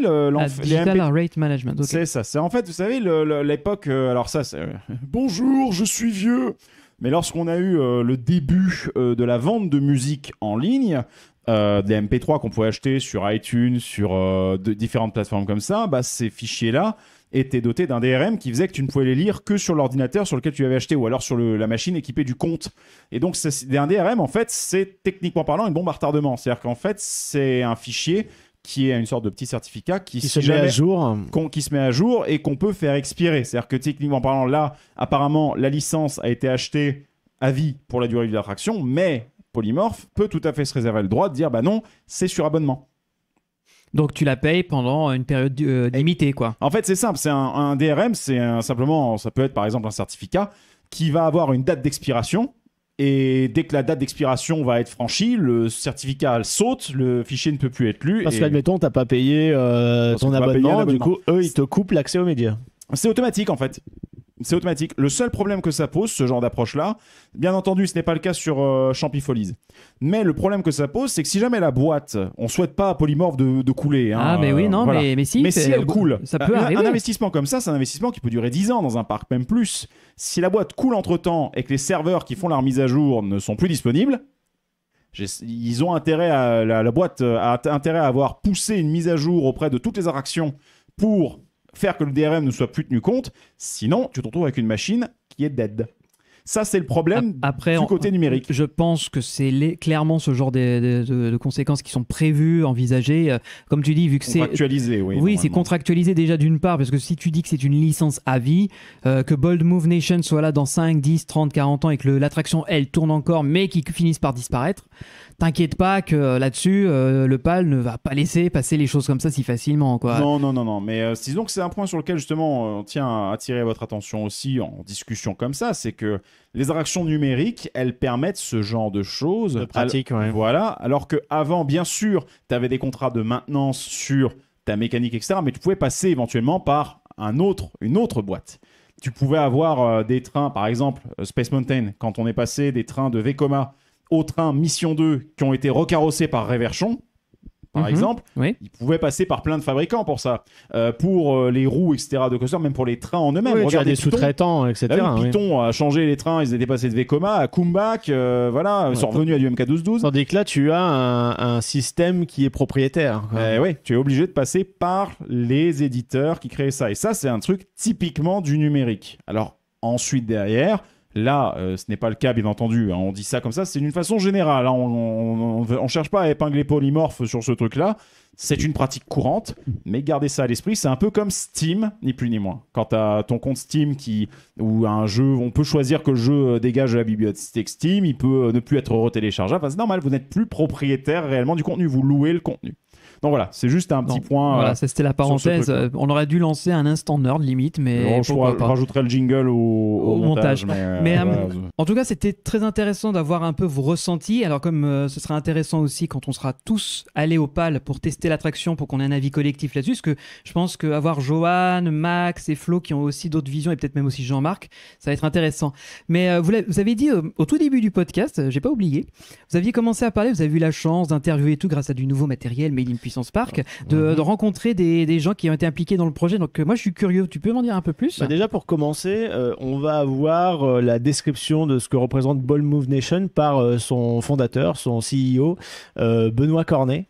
Digital Right Management, ok. C'est ça. C'est en fait, vous savez, l'époque... alors ça, c'est... Bonjour, je suis vieux. Mais lorsqu'on a eu le début de la vente de musique en ligne, des MP3 qu'on pouvait acheter sur iTunes, sur différentes plateformes comme ça, ces fichiers-là étaient dotés d'un DRM qui faisait que tu ne pouvais les lire que sur l'ordinateur sur lequel tu l'avais acheté ou alors sur la machine équipée du compte. Et donc, un DRM, en fait, c'est techniquement parlant une bombe à retardement. C'est-à-dire qu'en fait, c'est un fichier qui est une sorte de petit certificat qui se met à jour. Qui se met à jour et qu'on peut faire expirer. C'est-à-dire que techniquement parlant, là, apparemment, la licence a été achetée à vie pour la durée de l'attraction, mais Polymorph peut tout à fait se réserver le droit de dire non, c'est sur abonnement. Donc tu la payes pendant une période limitée, quoi. En fait, c'est simple. C'est un DRM, simplement, ça peut être par exemple un certificat qui va avoir une date d'expiration. Et dès que la date d'expiration va être franchie, le certificat saute, le fichier ne peut plus être lu. Parce qu'admettons, tu n'as pas payé ton abonnement, du coup, eux, ils te coupent l'accès aux médias. C'est automatique, en fait. C'est automatique. Le seul problème que ça pose, ce genre d'approche-là, bien entendu, ce n'est pas le cas sur Champifolies. Mais le problème que ça pose, c'est que si jamais la boîte, on souhaite pas à Polymorph de couler. Mais oui, non, voilà. mais si. Mais si elle coule, ça peut arriver. Un investissement comme ça, c'est un investissement qui peut durer 10 ans dans un parc, même plus. Si la boîte coule entre-temps et que les serveurs qui font la remise à jour ne sont plus disponibles, ils ont intérêt la boîte a intérêt à avoir poussé une mise à jour auprès de toutes les attractions pour faire que le DRM ne soit plus tenu compte, sinon tu te retrouves avec une machine qui est dead. Ça, c'est le problème du côté numérique. Je pense que c'est clairement ce genre de conséquences qui sont prévues, envisagées. Comme tu dis, vu que c'est... Contractualisé, oui. Oui, c'est contractualisé déjà d'une part, parce que si tu dis que c'est une licence à vie, que Bold Move Nation soit là dans 5, 10, 30, 40 ans et que l'attraction, elle, tourne encore, mais qui finisse par disparaître, t'inquiète pas que là-dessus, le PAL ne va pas laisser passer les choses comme ça si facilement, quoi. Non. Mais disons que c'est un point sur lequel, justement, on tient à attirer votre attention aussi en discussion comme ça, c'est que les attractions numériques, elles permettent ce genre de choses. De pratique, ouais. Voilà. Alors qu'avant, bien sûr, tu avais des contrats de maintenance sur ta mécanique, etc., mais tu pouvais passer éventuellement par une autre boîte. Tu pouvais avoir des trains, par exemple, Space Mountain, quand on est passé des trains de Vekoma aux trains Mission 2 qui ont été recarrossés par Reverchon, par exemple, oui. Ils pouvaient passer par plein de fabricants pour ça. Pour les roues, etc., de coaster, même pour les trains en eux-mêmes. Oui, regardez des sous-traitants, etc. Python a changé les trains, ils étaient passés de Vekoma à Kumbak, ils sont revenus à du MK1212. Tandis que là, tu as un système qui est propriétaire. Oui, tu es obligé de passer par les éditeurs qui créent ça. Et ça, c'est un truc typiquement du numérique. Alors, ensuite, derrière... Là, ce n'est pas le cas, bien entendu. On dit ça comme ça, c'est d'une façon générale. On cherche pas à épingler Polymorph sur ce truc-là. C'est une pratique courante, mais gardez ça à l'esprit. C'est un peu comme Steam, ni plus ni moins. Quand tu as ton compte Steam ou un jeu, on peut choisir que le jeu dégage de la bibliothèque Steam, il peut ne plus être retéléchargeable. Enfin, c'est normal, vous n'êtes plus propriétaire réellement du contenu, vous louez le contenu. Donc voilà, c'est juste un petit point. Voilà, ça c'était la parenthèse. On aurait dû lancer un instant nerd limite, mais je rajouterai le jingle au montage. Mais en tout cas, c'était très intéressant d'avoir un peu vos ressentis. Alors comme ce sera intéressant aussi quand on sera tous allés au PAL pour tester l'attraction, pour qu'on ait un avis collectif là-dessus, parce que je pense qu'avoir Johan, Max et Flo qui ont aussi d'autres visions, et peut-être même aussi Jean-Marc, ça va être intéressant. Mais vous avez dit au tout début du podcast, j'ai pas oublié, vous aviez commencé à parler, vous avez eu la chance d'interviewer tout grâce à du nouveau matériel Made in Puissance Park, de rencontrer des gens qui ont été impliqués dans le projet. Donc moi je suis curieux, tu peux m'en dire un peu plus? Déjà pour commencer, on va avoir la description de ce que représente Bold Move Nation par son fondateur, son CEO, Benoît Cornet.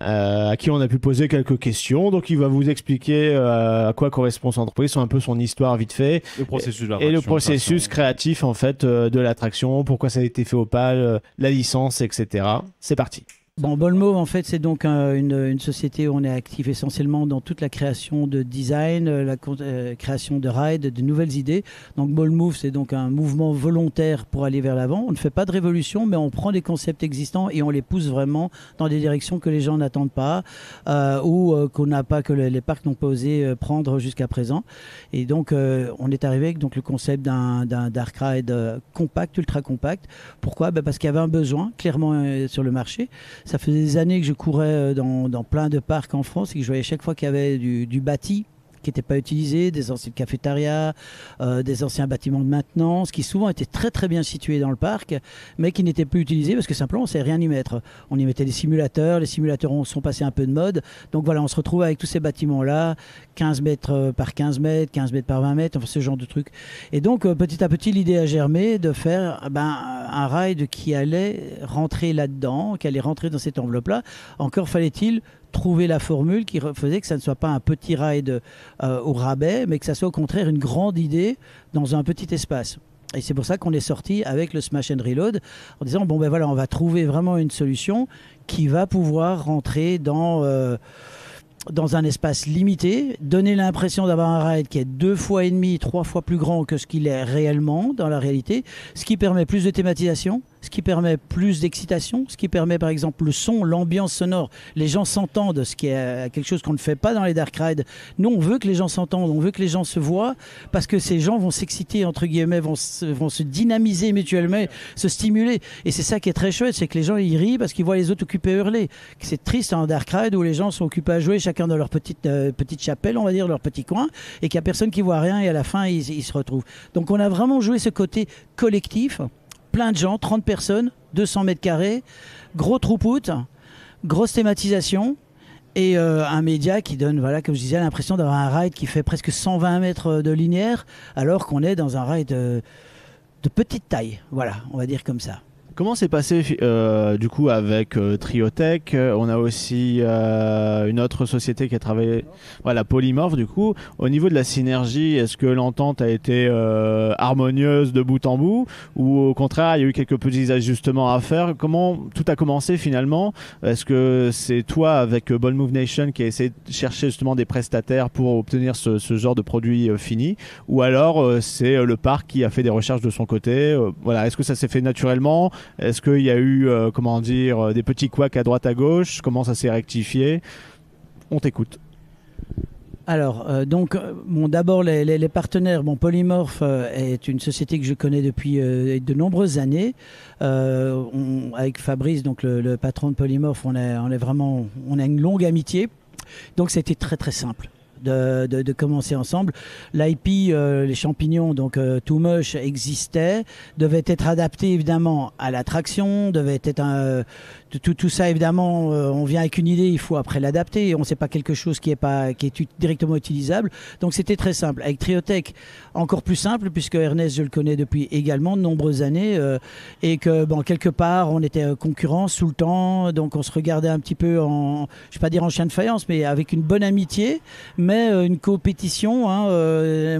À qui on a pu poser quelques questions. Donc il va vous expliquer à quoi correspond son entreprise, un peu son histoire vite fait, et le processus créatif en fait de l'attraction, pourquoi ça a été fait au PAL, la licence, etc. C'est parti. Bon, Bold Move, en fait, c'est donc une société où on est actif essentiellement dans toute la création de design, la création de rides, de nouvelles idées. Donc, Bold Move, c'est donc un mouvement volontaire pour aller vers l'avant. On ne fait pas de révolution, mais on prend des concepts existants et on les pousse vraiment dans des directions que les gens n'attendent pas ou que les parcs n'ont pas osé prendre jusqu'à présent. Et donc, on est arrivé avec donc, le concept d'un dark ride compact, ultra compact. Pourquoi? Parce qu'il y avait un besoin, clairement, sur le marché. Ça faisait des années que je courais dans plein de parcs en France et que je voyais chaque fois qu'il y avait du bâti qui n'étaient pas utilisés, des anciens cafétérias, des anciens bâtiments de maintenance, qui souvent étaient très très bien situés dans le parc, mais qui n'étaient plus utilisés parce que simplement on ne savait rien y mettre. On y mettait des simulateurs, les simulateurs sont passés un peu de mode, donc voilà, on se retrouve avec tous ces bâtiments-là, 15 mètres par 15 mètres, 15 mètres par 20 mètres, enfin ce genre de trucs. Et donc petit à petit l'idée a germé de faire un ride qui allait rentrer là-dedans, qui allait rentrer dans cette enveloppe-là. Encore fallait-il trouver la formule qui faisait que ça ne soit pas un petit ride au rabais, mais que ça soit au contraire une grande idée dans un petit espace. Et c'est pour ça qu'on est sorti avec le Smash and Reload en disant bon ben voilà, on va trouver vraiment une solution qui va pouvoir rentrer dans un espace limité, donner l'impression d'avoir un ride qui est 2,5 fois, 3 fois plus grand que ce qu'il est réellement dans la réalité, ce qui permet plus de thématisation, ce qui permet plus d'excitation, ce qui permet par exemple le son, l'ambiance sonore, les gens s'entendent, ce qui est quelque chose qu'on ne fait pas dans les dark rides. Nous on veut que les gens s'entendent, on veut que les gens se voient, parce que ces gens vont s'exciter entre guillemets, vont se dynamiser mutuellement, se stimuler, et c'est ça qui est très chouette, c'est que les gens ils rient parce qu'ils voient les autres occupés à hurler. C'est triste en dark ride où les gens sont occupés à jouer chacun dans leur petite chapelle, on va dire, leur petit coin, et qu'il n'y a personne qui voit rien, et à la fin ils se retrouvent. Donc on a vraiment joué ce côté collectif, plein de gens, 30 personnes, 200 mètres carrés, gros throughput, grosse thématisation, et un média qui donne, voilà, comme je disais, l'impression d'avoir un ride qui fait presque 120 mètres de linéaire, alors qu'on est dans un ride de petite taille, voilà, on va dire comme ça. Comment c'est passé du coup avec Triotech? On a aussi une autre société qui a travaillé, voilà, Polymorph du coup. Au niveau de la synergie, est-ce que l'entente a été harmonieuse de bout en bout, ou au contraire il y a eu quelques petits ajustements à faire? Comment tout a commencé finalement? Est-ce que c'est toi avec Bold Move Nation qui a essayé de chercher justement des prestataires pour obtenir ce genre de produit fini, ou alors c'est le parc qui a fait des recherches de son côté? Voilà, est-ce que ça s'est fait naturellement? Est-ce qu'il y a eu, des petits couacs à droite à gauche? Comment ça s'est rectifié? On t'écoute. Alors, d'abord les partenaires. Bon, Polymorph est une société que je connais depuis de nombreuses années. Avec Fabrice, donc le patron de Polymorph, on a une longue amitié. Donc, c'était très très simple de commencer ensemble. L'IP, les champignons, donc Too Much, existait, devait être adapté évidemment à l'attraction, devait être tout ça évidemment, on vient avec une idée, il faut après l'adapter, et on ne sait pas quelque chose qui est directement utilisable, donc c'était très simple. Avec Triotech, encore plus simple, puisque Ernest je le connais depuis également de nombreuses années, et que quelque part on était concurrents sous le temps, donc on se regardait un petit peu je ne vais pas dire en chien de faïence, mais avec une bonne amitié, mais une compétition,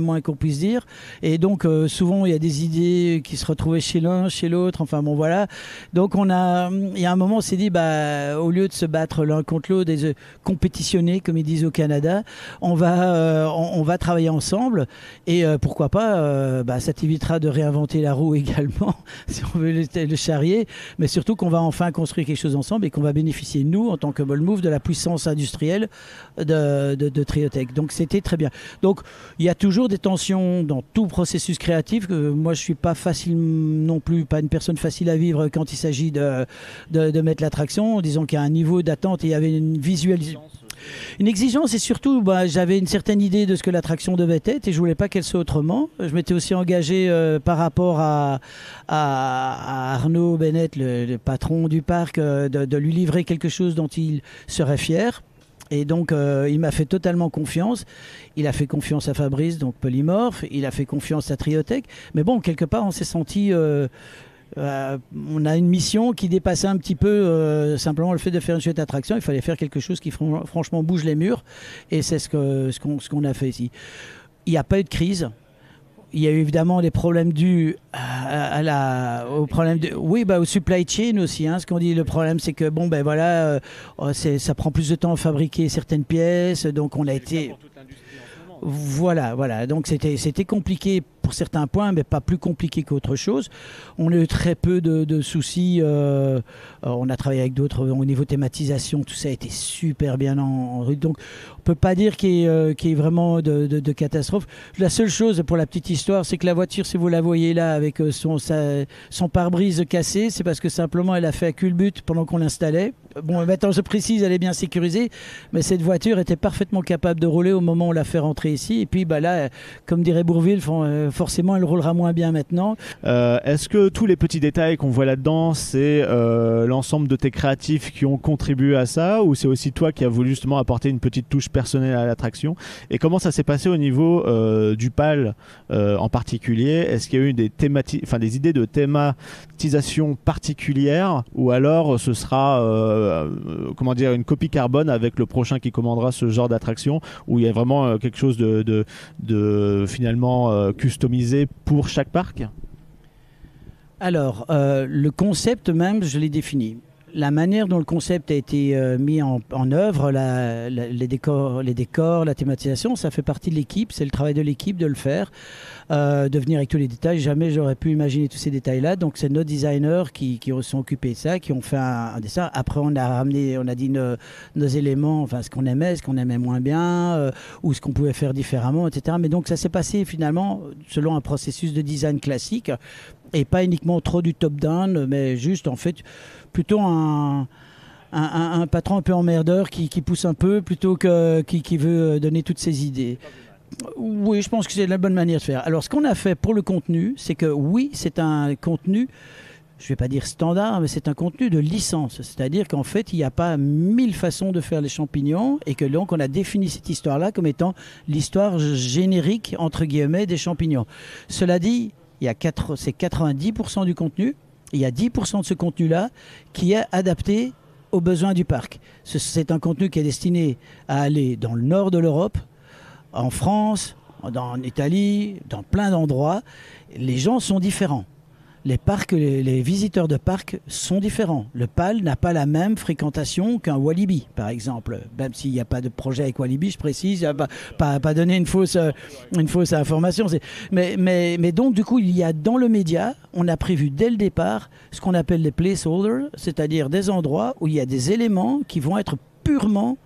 moins qu'on puisse dire, et donc souvent il y a des idées qui se retrouvaient chez l'un, chez l'autre, enfin bon voilà, donc il y a un moment on s'est dit, au lieu de se battre l'un contre l'autre et de compétitionner, comme ils disent au Canada, on va travailler ensemble, et pourquoi pas, ça t'évitera de réinventer la roue également, si on veut le charrier, mais surtout qu'on va enfin construire quelque chose ensemble et qu'on va bénéficier, nous, en tant que Bold Move, de la puissance industrielle de Triotech. Donc c'était très bien. Donc il y a toujours des tensions dans tout processus créatif. Moi je suis pas facile non plus, pas une personne facile à vivre quand il s'agit de mettre l'attraction. Disons qu'il y a un niveau d'attente et il y avait une visualisation. Une exigence, et surtout j'avais une certaine idée de ce que l'attraction devait être et je voulais pas qu'elle soit autrement. Je m'étais aussi engagé par rapport à Arnaud Bennett, le patron du parc, de lui livrer quelque chose dont il serait fier. Et donc il m'a fait totalement confiance. Il a fait confiance à Fabrice, donc Polymorph, il a fait confiance à Triotech, mais bon, quelque part on s'est senti on a une mission qui dépassait un petit peu simplement le fait de faire une chouette attraction. Il fallait faire quelque chose qui franchement bouge les murs, et c'est ce qu'on a fait ici. Il n'y a pas eu de crise. Il y a eu évidemment des problèmes dus au supply chain aussi. Ce qu'on dit, le problème, c'est que ça prend plus de temps à fabriquer certaines pièces, donc on a été. Voilà. Donc c'était compliqué pour certains points, mais pas plus compliqué qu'autre chose. On a eu très peu de soucis. On a travaillé avec d'autres au niveau thématisation, tout ça a été super bien en route. Donc, on peut pas dire qu'il y ait vraiment de catastrophe. La seule chose pour la petite histoire, c'est que la voiture, si vous la voyez là avec son pare-brise cassé, c'est parce que simplement elle a fait à culbute pendant qu'on l'installait. Bon, maintenant je précise, elle est bien sécurisée, mais cette voiture était parfaitement capable de rouler au moment où on l'a fait rentrer ici. Et puis là, comme dirait Bourvil, forcément elle roulera moins bien maintenant. Est-ce que tous les petits détails qu'on voit là-dedans, c'est l'ensemble de tes créatifs qui ont contribué à ça, ou c'est aussi toi qui as voulu justement apporter une petite touche personnelle à l'attraction? Et comment ça s'est passé au niveau du PAL en particulier? Est-ce qu'il y a eu des idées de thématisation particulières, ou alors ce sera une copie carbone avec le prochain qui commandera ce genre d'attraction, où il y a vraiment quelque chose de finalement customisé pour chaque parc? Alors, le concept même, je l'ai défini. La manière dont le concept a été mis en œuvre, les décors, la thématisation, ça fait partie de l'équipe. C'est le travail de l'équipe de le faire, de venir avec tous les détails. Jamais j'aurais pu imaginer tous ces détails-là. Donc c'est nos designers qui sont occupés de ça, qui ont fait un dessin. Après on a dit nos éléments, enfin ce qu'on aimait moins bien, ou ce qu'on pouvait faire différemment, etc. Mais donc ça s'est passé finalement selon un processus de design classique, et pas uniquement trop du top-down, mais juste en fait plutôt un patron un peu emmerdeur qui pousse un peu plutôt que qui veut donner toutes ses idées. Oui, je pense que c'est la bonne manière de faire. Alors, ce qu'on a fait pour le contenu, c'est que oui, c'est un contenu, je ne vais pas dire standard, mais c'est un contenu de licence. C'est-à-dire qu'en fait, il n'y a pas 1000 façons de faire les champignons, et que donc on a défini cette histoire-là comme étant l'histoire générique, entre guillemets, des champignons. Cela dit, c'est 90% du contenu. Il y a 10% de ce contenu-là qui est adapté aux besoins du parc. C'est un contenu qui est destiné à aller dans le nord de l'Europe, en France, en Italie, dans plein d'endroits. Les gens sont différents. Les visiteurs de parcs sont différents. Le PAL n'a pas la même fréquentation qu'un Walibi, par exemple. Même s'il n'y a pas de projet avec Walibi, je précise, pas donner une fausse information. Mais donc, du coup, il y a dans le média, on a prévu dès le départ ce qu'on appelle les placeholders, c'est-à-dire des endroits où il y a des éléments qui vont être purement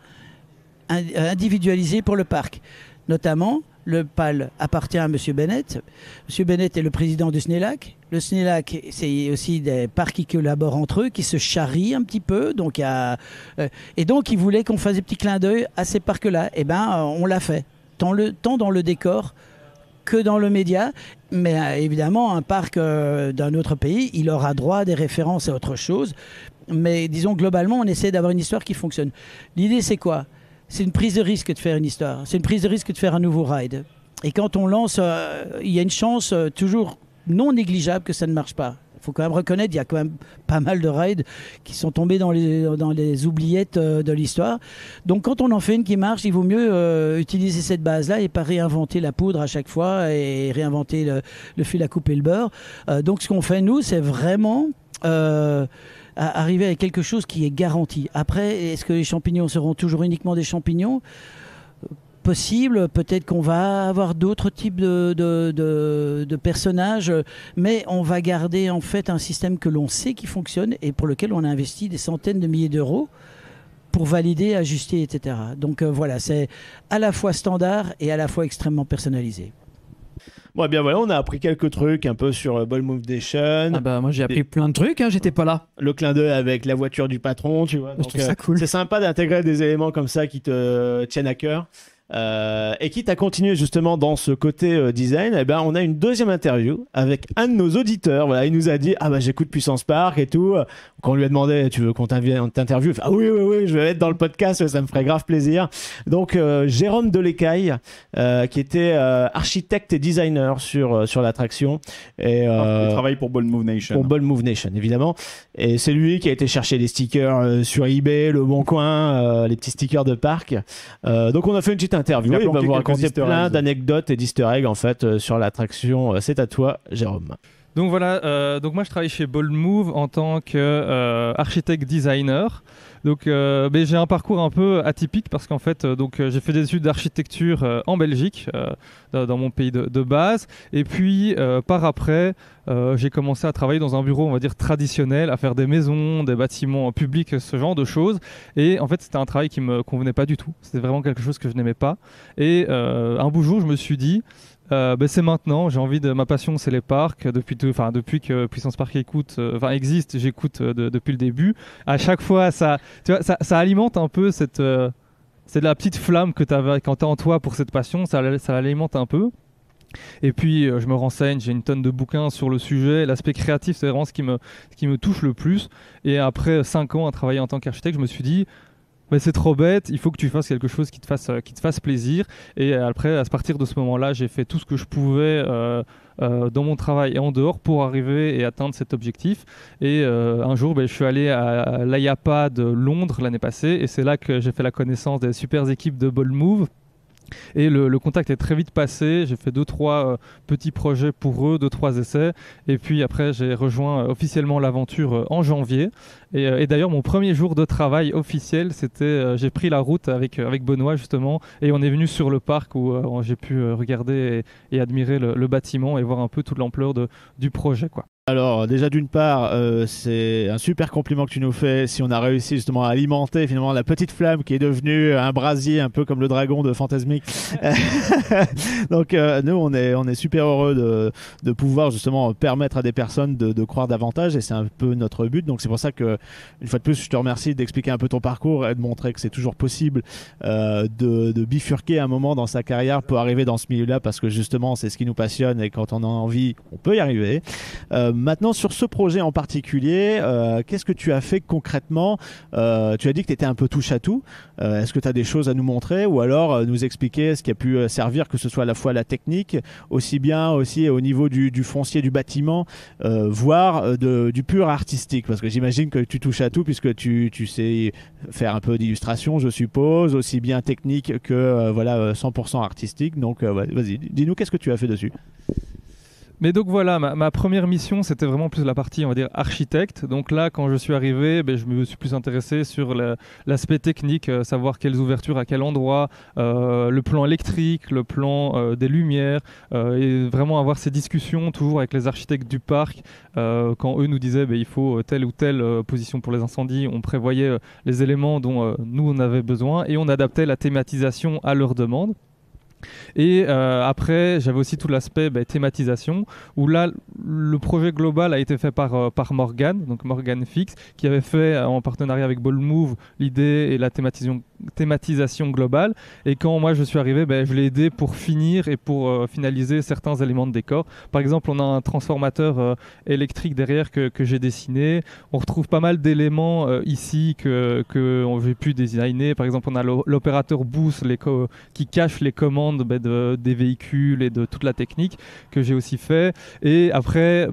individualisés pour le parc. Notamment, le PAL appartient à M. Bennett. M. Bennett est le président du SNELAC. Le SNELAC, c'est aussi des parcs qui collaborent entre eux, qui se charrient un petit peu. Donc, et donc, ils voulaient qu'on fasse des petits clins d'œil à ces parcs-là. Eh bien, on l'a fait. Tant dans le décor que dans le média. Mais évidemment, un parc d'un autre pays, il aura droit à des références à autre chose. Mais disons, globalement, on essaie d'avoir une histoire qui fonctionne. L'idée, c'est quoi ? C'est une prise de risque de faire une histoire. C'est une prise de risque de faire un nouveau ride. Et quand on lance, il y a une chance toujours non négligeable que ça ne marche pas. Il faut quand même reconnaître, il y a quand même pas mal de rides qui sont tombés dans les oubliettes de l'histoire. Donc quand on en fait une qui marche, il vaut mieux utiliser cette base-là et pas réinventer la poudre à chaque fois et réinventer le fil à couper le beurre. Donc ce qu'on fait, nous, c'est vraiment arriver avec quelque chose qui est garanti. Après, est-ce que les champignons seront toujours uniquement des champignons ? Possible, peut-être qu'on va avoir d'autres types de personnages, mais on va garder en fait un système que l'on sait qui fonctionne et pour lequel on a investi des centaines de milliers d'euros pour valider, ajuster, etc. Donc voilà, c'est à la fois standard et à la fois extrêmement personnalisé. Bon, bien voilà, on a appris quelques trucs un peu sur Ball Move Nation. Ah bah moi j'ai appris plein de trucs, j'étais pas là. Le clin d'œil avec la voiture du patron, tu vois. Je trouve ça cool. C'est sympa d'intégrer des éléments comme ça qui te tiennent à cœur. Et quitte à continuer justement dans ce côté design, eh ben, on a une deuxième interview avec un de nos auditeurs. Voilà, il nous a dit j'écoute Puissance Park et tout. Quand on lui a demandé tu veux qu'on t'interviewe, il fait oui, je vais être dans le podcast, ça me ferait grave plaisir. Donc Jérôme Delécaille, qui était architecte et designer sur l'attraction. Et il travaille pour Ball Move Nation. Pour Ball Move Nation, évidemment. Et c'est lui qui a été chercher des stickers sur eBay, Le Bon Coin, les petits stickers de parc. Donc on a fait une petite interview. Il va vous raconter plein d'anecdotes et d'easter eggs en fait sur l'attraction. C'est à toi, Jérôme. Donc voilà, donc moi je travaille chez Ball Move en tant qu'architecte designer. Donc, mais j'ai un parcours un peu atypique parce qu'en fait, j'ai fait des études d'architecture en Belgique, dans mon pays de base. Et puis, par après, j'ai commencé à travailler dans un bureau, on va dire, traditionnel, à faire des maisons, des bâtiments publics, ce genre de choses. Et en fait, c'était un travail qui me convenait pas du tout. C'était vraiment quelque chose que je n'aimais pas. Et un beau jour, je me suis dit, c'est maintenant, j'ai envie de... Ma passion, c'est les parcs. Depuis que Puissance Park existe, j'écoute depuis le début. À chaque fois, ça alimente un peu cette... c'est la petite flamme que tu avais quand tu es en toi pour cette passion, ça l'alimente un peu. Et puis je me renseigne, j'ai une tonne de bouquins sur le sujet. L'aspect créatif, c'est vraiment ce qui me touche le plus. Et après 5 ans à travailler en tant qu'architecte, je me suis dit, c'est trop bête, il faut que tu fasses quelque chose qui te fasse plaisir. Et après, à partir de ce moment-là, j'ai fait tout ce que je pouvais dans mon travail et en dehors pour arriver et atteindre cet objectif. Et un jour, je suis allé à l'IAPA de Londres l'année passée, et c'est là que j'ai fait la connaissance des super équipes de Bold Move. Et le contact est très vite passé. J'ai fait 2-3 petits projets pour eux, 2-3 essais. Et puis après, j'ai rejoint officiellement l'aventure en janvier. Et d'ailleurs, mon premier jour de travail officiel, c'était j'ai pris la route avec Benoît justement. Et on est venu sur le parc où j'ai pu regarder et admirer le bâtiment et voir un peu toute l'ampleur du projet, quoi. Alors déjà d'une part, c'est un super compliment que tu nous fais si on a réussi justement à alimenter finalement la petite flamme qui est devenue un brasier un peu comme le dragon de Fantasmic. Donc nous on est super heureux de pouvoir justement permettre à des personnes de croire davantage, et c'est un peu notre but. Donc c'est pour ça que une fois de plus je te remercie d'expliquer un peu ton parcours et de montrer que c'est toujours possible de bifurquer un moment dans sa carrière pour arriver dans ce milieu-là, parce que justement c'est ce qui nous passionne et quand on a envie on peut y arriver. Maintenant, sur ce projet en particulier, qu'est-ce que tu as fait concrètement ? Tu as dit que tu étais un peu touche à tout. Est-ce que tu as des choses à nous montrer, ou alors nous expliquer ce qui a pu servir, que ce soit à la fois la technique, aussi au niveau du foncier du bâtiment, voire du pur artistique, parce que j'imagine que tu touches à tout puisque tu sais faire un peu d'illustration, je suppose, aussi bien technique que 100% artistique. Donc vas-y, dis-nous qu'est-ce que tu as fait dessus. Mais donc voilà, ma première mission, c'était vraiment plus la partie, on va dire, architecte. Donc là, quand je suis arrivé, je me suis plus intéressé sur l'aspect technique, savoir quelles ouvertures, à quel endroit, le plan électrique, le plan des lumières, et vraiment avoir ces discussions toujours avec les architectes du parc. Quand eux nous disaient il faut telle ou telle position pour les incendies, on prévoyait les éléments dont nous on avait besoin, et on adaptait la thématisation à leurs demandes. Et après, j'avais aussi tout l'aspect thématisation, où là, le projet global a été fait par Morgan, donc Morgan Fix, qui avait fait en partenariat avec Bold Move l'idée et la thématisation globale. Et quand moi je suis arrivé, je l'ai aidé pour finir et pour finaliser certains éléments de décor. Par exemple, on a un transformateur électrique derrière que j'ai dessiné. On retrouve pas mal d'éléments ici que j'ai pu designer. Par exemple, on a l'opérateur boost qui cache les commandes des véhicules et de toute la technique que j'ai aussi fait. Et après,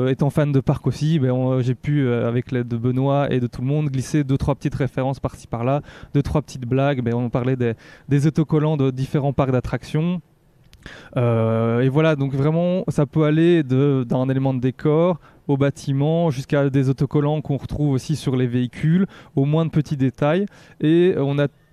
étant fan de parc aussi, j'ai pu, avec l'aide de Benoît et de tout le monde, glisser 2-3 petites références par-ci par-là, 2-3 petites blagues. On parlait des autocollants de différents parcs d'attractions. Et voilà, donc vraiment, ça peut aller d'un élément de décor au bâtiment jusqu'à des autocollants qu'on retrouve aussi sur les véhicules, au moins de petits détails. Et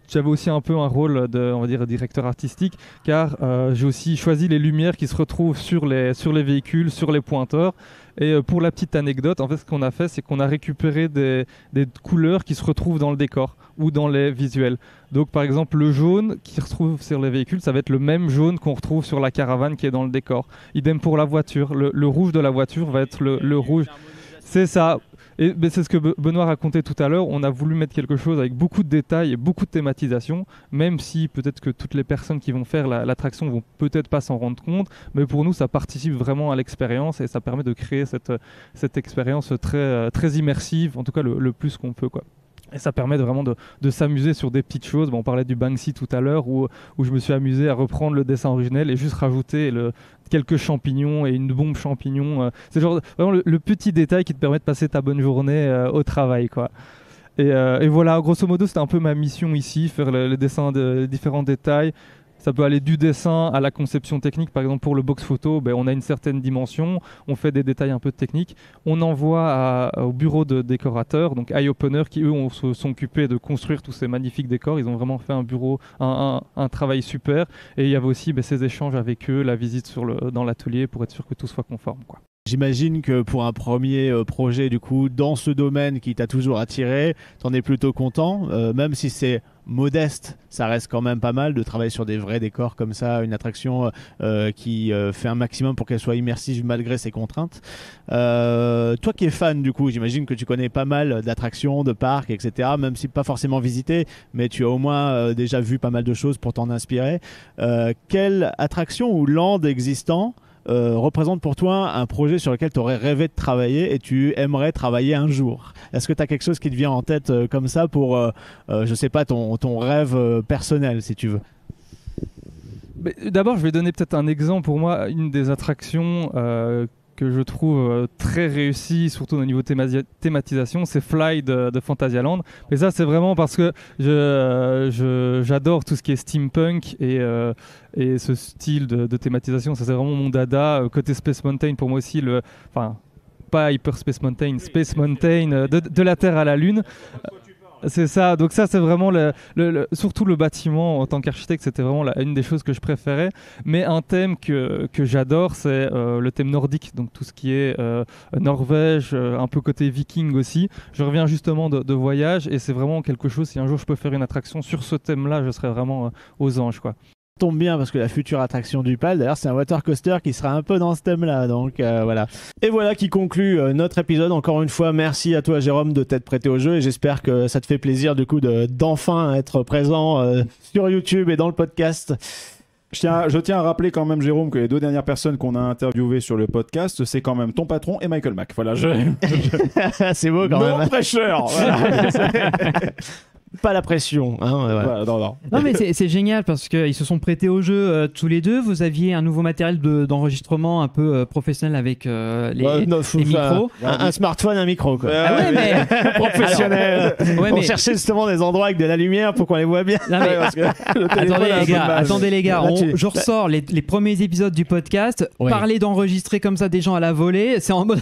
j'avais aussi un peu un rôle de, on va dire, directeur artistique, car j'ai aussi choisi les lumières qui se retrouvent sur les véhicules, sur les pointeurs. Et pour la petite anecdote, en fait, ce qu'on a fait, c'est qu'on a récupéré des couleurs qui se retrouvent dans le décor ou dans les visuels. Donc, par exemple, le jaune qui se retrouve sur les véhicules, ça va être le même jaune qu'on retrouve sur la caravane qui est dans le décor. Idem pour la voiture. Le rouge de la voiture va être le rouge. C'est ça. Et c'est ce que Benoît racontait tout à l'heure. On a voulu mettre quelque chose avec beaucoup de détails et beaucoup de thématisation, même si peut-être que toutes les personnes qui vont faire l'attraction vont peut-être pas s'en rendre compte, mais pour nous ça participe vraiment à l'expérience et ça permet de créer cette expérience très, très immersive, en tout cas le plus qu'on peut, quoi. Et ça permet vraiment de s'amuser sur des petites choses. On parlait du Banksy tout à l'heure où je me suis amusé à reprendre le dessin originel et juste rajouter quelques champignons et une bombe champignon. C'est genre vraiment le petit détail qui te permet de passer ta bonne journée au travail, quoi. Et voilà, grosso modo, c'était un peu ma mission ici, faire le dessin de différents détails. Ça peut aller du dessin à la conception technique. Par exemple, pour le box photo, on a une certaine dimension, on fait des détails un peu techniques. On envoie au bureau de décorateurs, donc Eye Opener, qui eux se sont occupés de construire tous ces magnifiques décors. Ils ont vraiment fait un bureau, un travail super. Et il y avait aussi ces échanges avec eux, la visite dans l'atelier pour être sûr que tout soit conforme, quoi. J'imagine que pour un premier projet, du coup, dans ce domaine qui t'a toujours attiré, t'en es plutôt content, même si c'est modeste, ça reste quand même pas mal de travailler sur des vrais décors comme ça, une attraction qui fait un maximum pour qu'elle soit immersive malgré ses contraintes. Toi qui es fan, du coup, j'imagine que tu connais pas mal d'attractions, de parcs, etc., même si pas forcément visité, mais tu as au moins déjà vu pas mal de choses pour t'en inspirer. Quelle attraction ou land existant représente pour toi un projet sur lequel tu aurais rêvé de travailler et tu aimerais travailler un jour? Est-ce que tu as quelque chose qui te vient en tête comme ça pour, je sais pas, ton rêve personnel, si tu veux? D'abord, je vais donner peut-être un exemple. Pour moi, une des attractions que je trouve très réussie, surtout au niveau thématisation, c'est Fly de Fantasyland. Mais ça, c'est vraiment parce que j'adore tout ce qui est steampunk et ce style de thématisation. Ça, c'est vraiment mon dada. Côté Space Mountain, pour moi aussi, pas Hyper Space Mountain, Space Mountain, de la Terre à la Lune. C'est ça, donc ça c'est vraiment surtout le bâtiment en tant qu'architecte, c'était vraiment une des choses que je préférais. Mais un thème que j'adore, c'est le thème nordique, donc tout ce qui est Norvège, un peu côté viking aussi. Je reviens justement de voyage et c'est vraiment quelque chose, si un jour je peux faire une attraction sur ce thème-là, je serais vraiment aux anges, quoi. Tombe bien parce que la future attraction du PAL, d'ailleurs, c'est un water coaster qui sera un peu dans ce thème-là. Donc voilà. Et voilà qui conclut notre épisode. Encore une fois, merci à toi, Jérôme, de t'être prêté au jeu et j'espère que ça te fait plaisir du coup d'enfin être présent sur YouTube et dans le podcast. Je tiens à rappeler quand même, Jérôme, que les 2 dernières personnes qu'on a interviewées sur le podcast, c'est quand même ton patron et Michael Mack. Voilà, c'est beau quand même. Non pressure. Voilà. Pas la pression, hein, ouais. Voilà, non mais c'est génial parce qu'ils se sont prêtés au jeu tous les deux. Vous aviez un nouveau matériel d'enregistrement un peu professionnel avec les micros. Un smartphone, un micro, quoi. Ah ouais, mais professionnel. On cherchait justement des endroits avec de la lumière pour qu'on les voit bien. Non, mais attendez les gars, je ressors les premiers épisodes du podcast. Parler d'enregistrer comme ça des gens à la volée, c'est en mode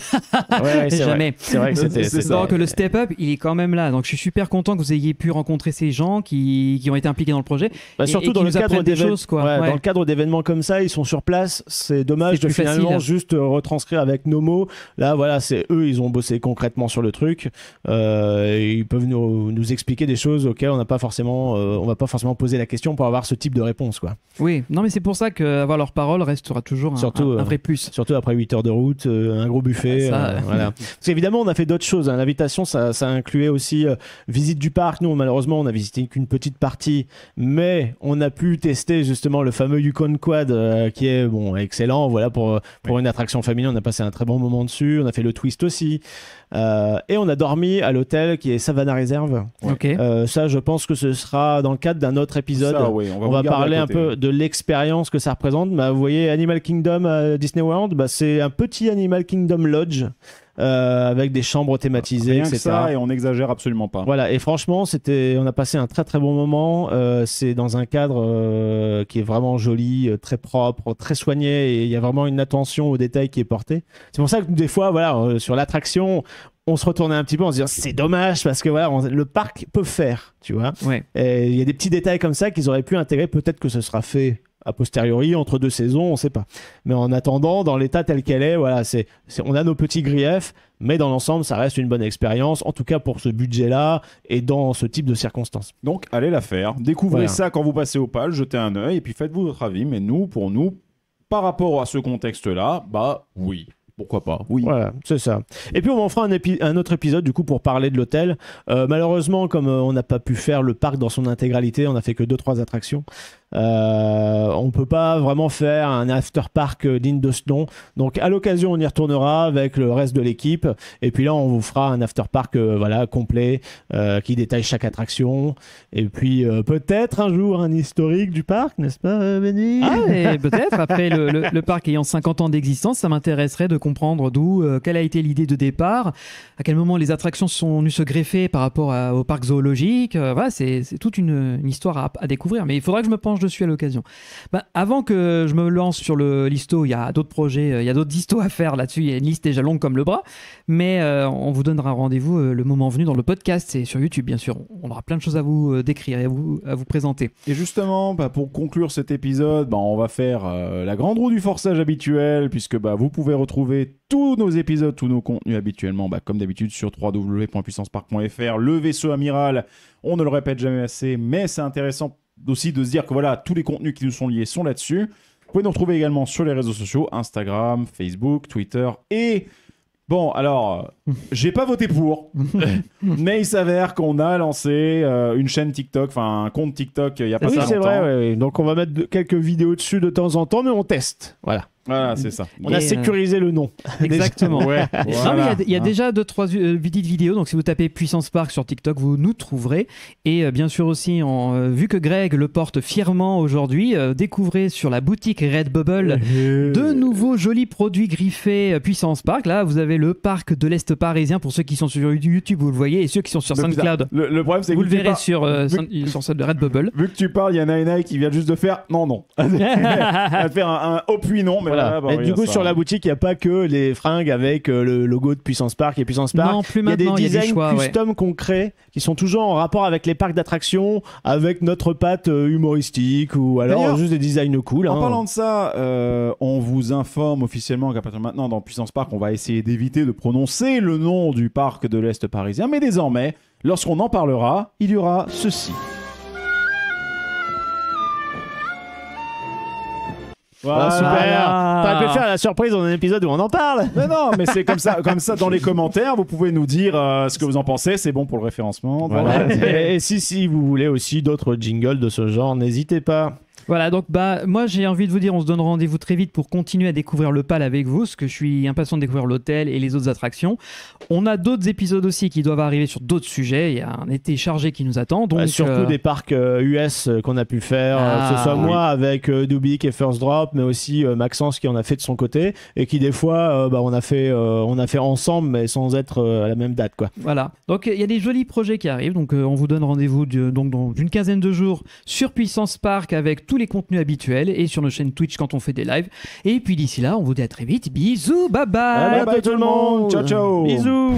jamais. C'est vrai que c'était donc le step up, il est quand même là. Donc je suis super content que vous ayez pu rencontrer ces gens qui ont été impliqués dans le projet. Surtout dans le cadre des choses, quoi. Dans le cadre d'événements comme ça, ils sont sur place. C'est dommage de finalement juste retranscrire avec nos mots. Là, voilà, c'est eux, ils ont bossé concrètement sur le truc. Ils peuvent nous expliquer des choses auxquelles on va pas forcément poser la question pour avoir ce type de réponse, quoi. Oui, non, mais c'est pour ça qu'avoir leur parole restera toujours un vrai plus. Surtout après 8 heures de route, un gros buffet. Voilà. Parce qu'évidemment, on a fait d'autres choses. L'invitation, ça incluait aussi visite du parc. Nous, malheureusement, on a visité qu'une petite partie, mais on a pu tester justement le fameux Yukon Quad qui est excellent. Voilà, pour une attraction familiale, on a passé un très bon moment dessus. On a fait le twist aussi. Et on a dormi à l'hôtel qui est Savannah Reserve. Okay. Ça, je pense que ce sera dans le cadre d'un autre épisode. Ça, oui, on va parler un peu de l'expérience que ça représente. Vous voyez Animal Kingdom à Disney World, c'est un petit Animal Kingdom Lodge. Avec des chambres thématisées, rien etc. Que ça, et on n'exagère absolument pas. Voilà, et franchement, on a passé un très très bon moment. C'est dans un cadre qui est vraiment joli, très propre, très soigné, et il y a vraiment une attention aux détails qui est portée. C'est pour ça que des fois, voilà, sur l'attraction, on se retournait un petit peu en se disant c'est dommage parce que voilà, le parc peut faire, tu vois. Ouais. Et il y a des petits détails comme ça qu'ils auraient pu intégrer. Peut-être que ce sera fait a posteriori, entre 2 saisons, on ne sait pas. Mais en attendant, dans l'état tel qu'elle est, voilà, on a nos petits griefs, mais dans l'ensemble, ça reste une bonne expérience, en tout cas pour ce budget-là et dans ce type de circonstances. Donc, allez la faire. Découvrez ça quand vous passez au PAL, jetez un œil et puis faites-vous votre avis. Mais pour nous, par rapport à ce contexte-là, oui. Pourquoi pas? Oui. Voilà, c'est ça. Et puis on en fera un autre épisode du coup pour parler de l'hôtel. Malheureusement, comme on n'a pas pu faire le parc dans son intégralité, on n'a fait que 2-3 attractions. On peut pas vraiment faire un after park digne de ce nom. Donc à l'occasion, on y retournera avec le reste de l'équipe. Et puis là, on vous fera un after park complet qui détaille chaque attraction. Et puis peut-être un jour un historique du parc, n'est-ce pas, Benny? Et peut-être. Après le parc ayant 50 ans d'existence, ça m'intéresserait de comprendre quelle a été l'idée de départ, à quel moment les attractions sont venues se greffer par rapport au parc zoologique. Voilà, c'est toute une histoire à découvrir. Mais il faudra que je me penche je suis à l'occasion. Avant que je me lance sur le listo, il y a d'autres projets, il y a d'autres distos à faire là-dessus. Il y a une liste déjà longue comme le bras. Mais on vous donnera rendez-vous le moment venu dans le podcast et sur YouTube, bien sûr. On aura plein de choses à vous décrire et à vous présenter. Et justement, pour conclure cet épisode, on va faire la grande roue du forçage habituelle, puisque vous pouvez retrouver tous nos épisodes, tous nos contenus habituellement, comme d'habitude, sur www.puissancepark.fr. Le vaisseau amiral, on ne le répète jamais assez, mais c'est intéressant aussi de se dire que voilà, tous les contenus qui nous sont liés sont là-dessus. Vous pouvez nous retrouver également sur les réseaux sociaux, Instagram, Facebook, Twitter et... Bon, alors, j'ai pas voté pour, mais il s'avère qu'on a lancé une chaîne TikTok, enfin un compte TikTok il y a pas très longtemps. Oui, c'est vrai, ouais. Donc on va mettre quelques vidéos dessus de temps en temps, mais on teste. Voilà, c'est ça. On a sécurisé le nom. Exactement. Ouais. Voilà. Il y a déjà 2-3 petites vidéos, donc si vous tapez Puissance Park sur TikTok, vous nous trouverez. Et bien sûr aussi, vu que Greg le porte fièrement aujourd'hui, découvrez sur la boutique Redbubble de nouveaux jolis produits griffés Puissance Park. Là, vous avez le parc de l'Est parisien pour ceux qui sont sur YouTube, vous le voyez, et ceux qui sont sur SoundCloud. Le problème, c'est que vous le verrez sur celle de Redbubble. Vu que tu parles, il y a Nainai qui vient juste de faire non. Elle va faire un au puis non, mais voilà. Et du coup, sur la boutique, il n'y a pas que les fringues avec le logo de Puissance Park et Puissance Park. Non, plus il y a des maintenant, designs choix, custom qu'on crée qui sont toujours en rapport avec les parcs d'attractions, avec notre patte humoristique ou alors juste des designs cool. En parlant de ça, on vous informe officiellement qu'à partir de maintenant, dans Puissance Park, on va essayer d'éviter de prononcer le nom du parc de l'Est parisien. Mais désormais, lorsqu'on en parlera, il y aura ceci. Voilà, super. T'aurais pu faire la surprise dans un épisode où on en parle. Mais non, mais c'est comme ça dans les commentaires, vous pouvez nous dire ce que vous en pensez, c'est bon pour le référencement. Voilà. Et si vous voulez aussi d'autres jingles de ce genre, n'hésitez pas. Voilà, donc moi j'ai envie de vous dire, on se donne rendez-vous très vite pour continuer à découvrir le PAL avec vous, parce que je suis impatient de découvrir l'hôtel et les autres attractions. On a d'autres épisodes aussi qui doivent arriver sur d'autres sujets, il y a un été chargé qui nous attend. Donc, surtout des parcs US qu'on a pu faire, que ce soit moi avec Dubik et First Drop, mais aussi Maxence qui en a fait de son côté, et qui des fois on a fait ensemble, mais sans être à la même date, quoi. Voilà, donc il y a des jolis projets qui arrivent, donc on vous donne rendez-vous dans une quinzaine de jours sur Puissance Park avec tous les contenus habituels et sur nos chaînes Twitch quand on fait des lives. Et puis d'ici là, on vous dit à très vite. Bisous, bye bye. Bye bye tout le monde. Ciao ciao. Bisous.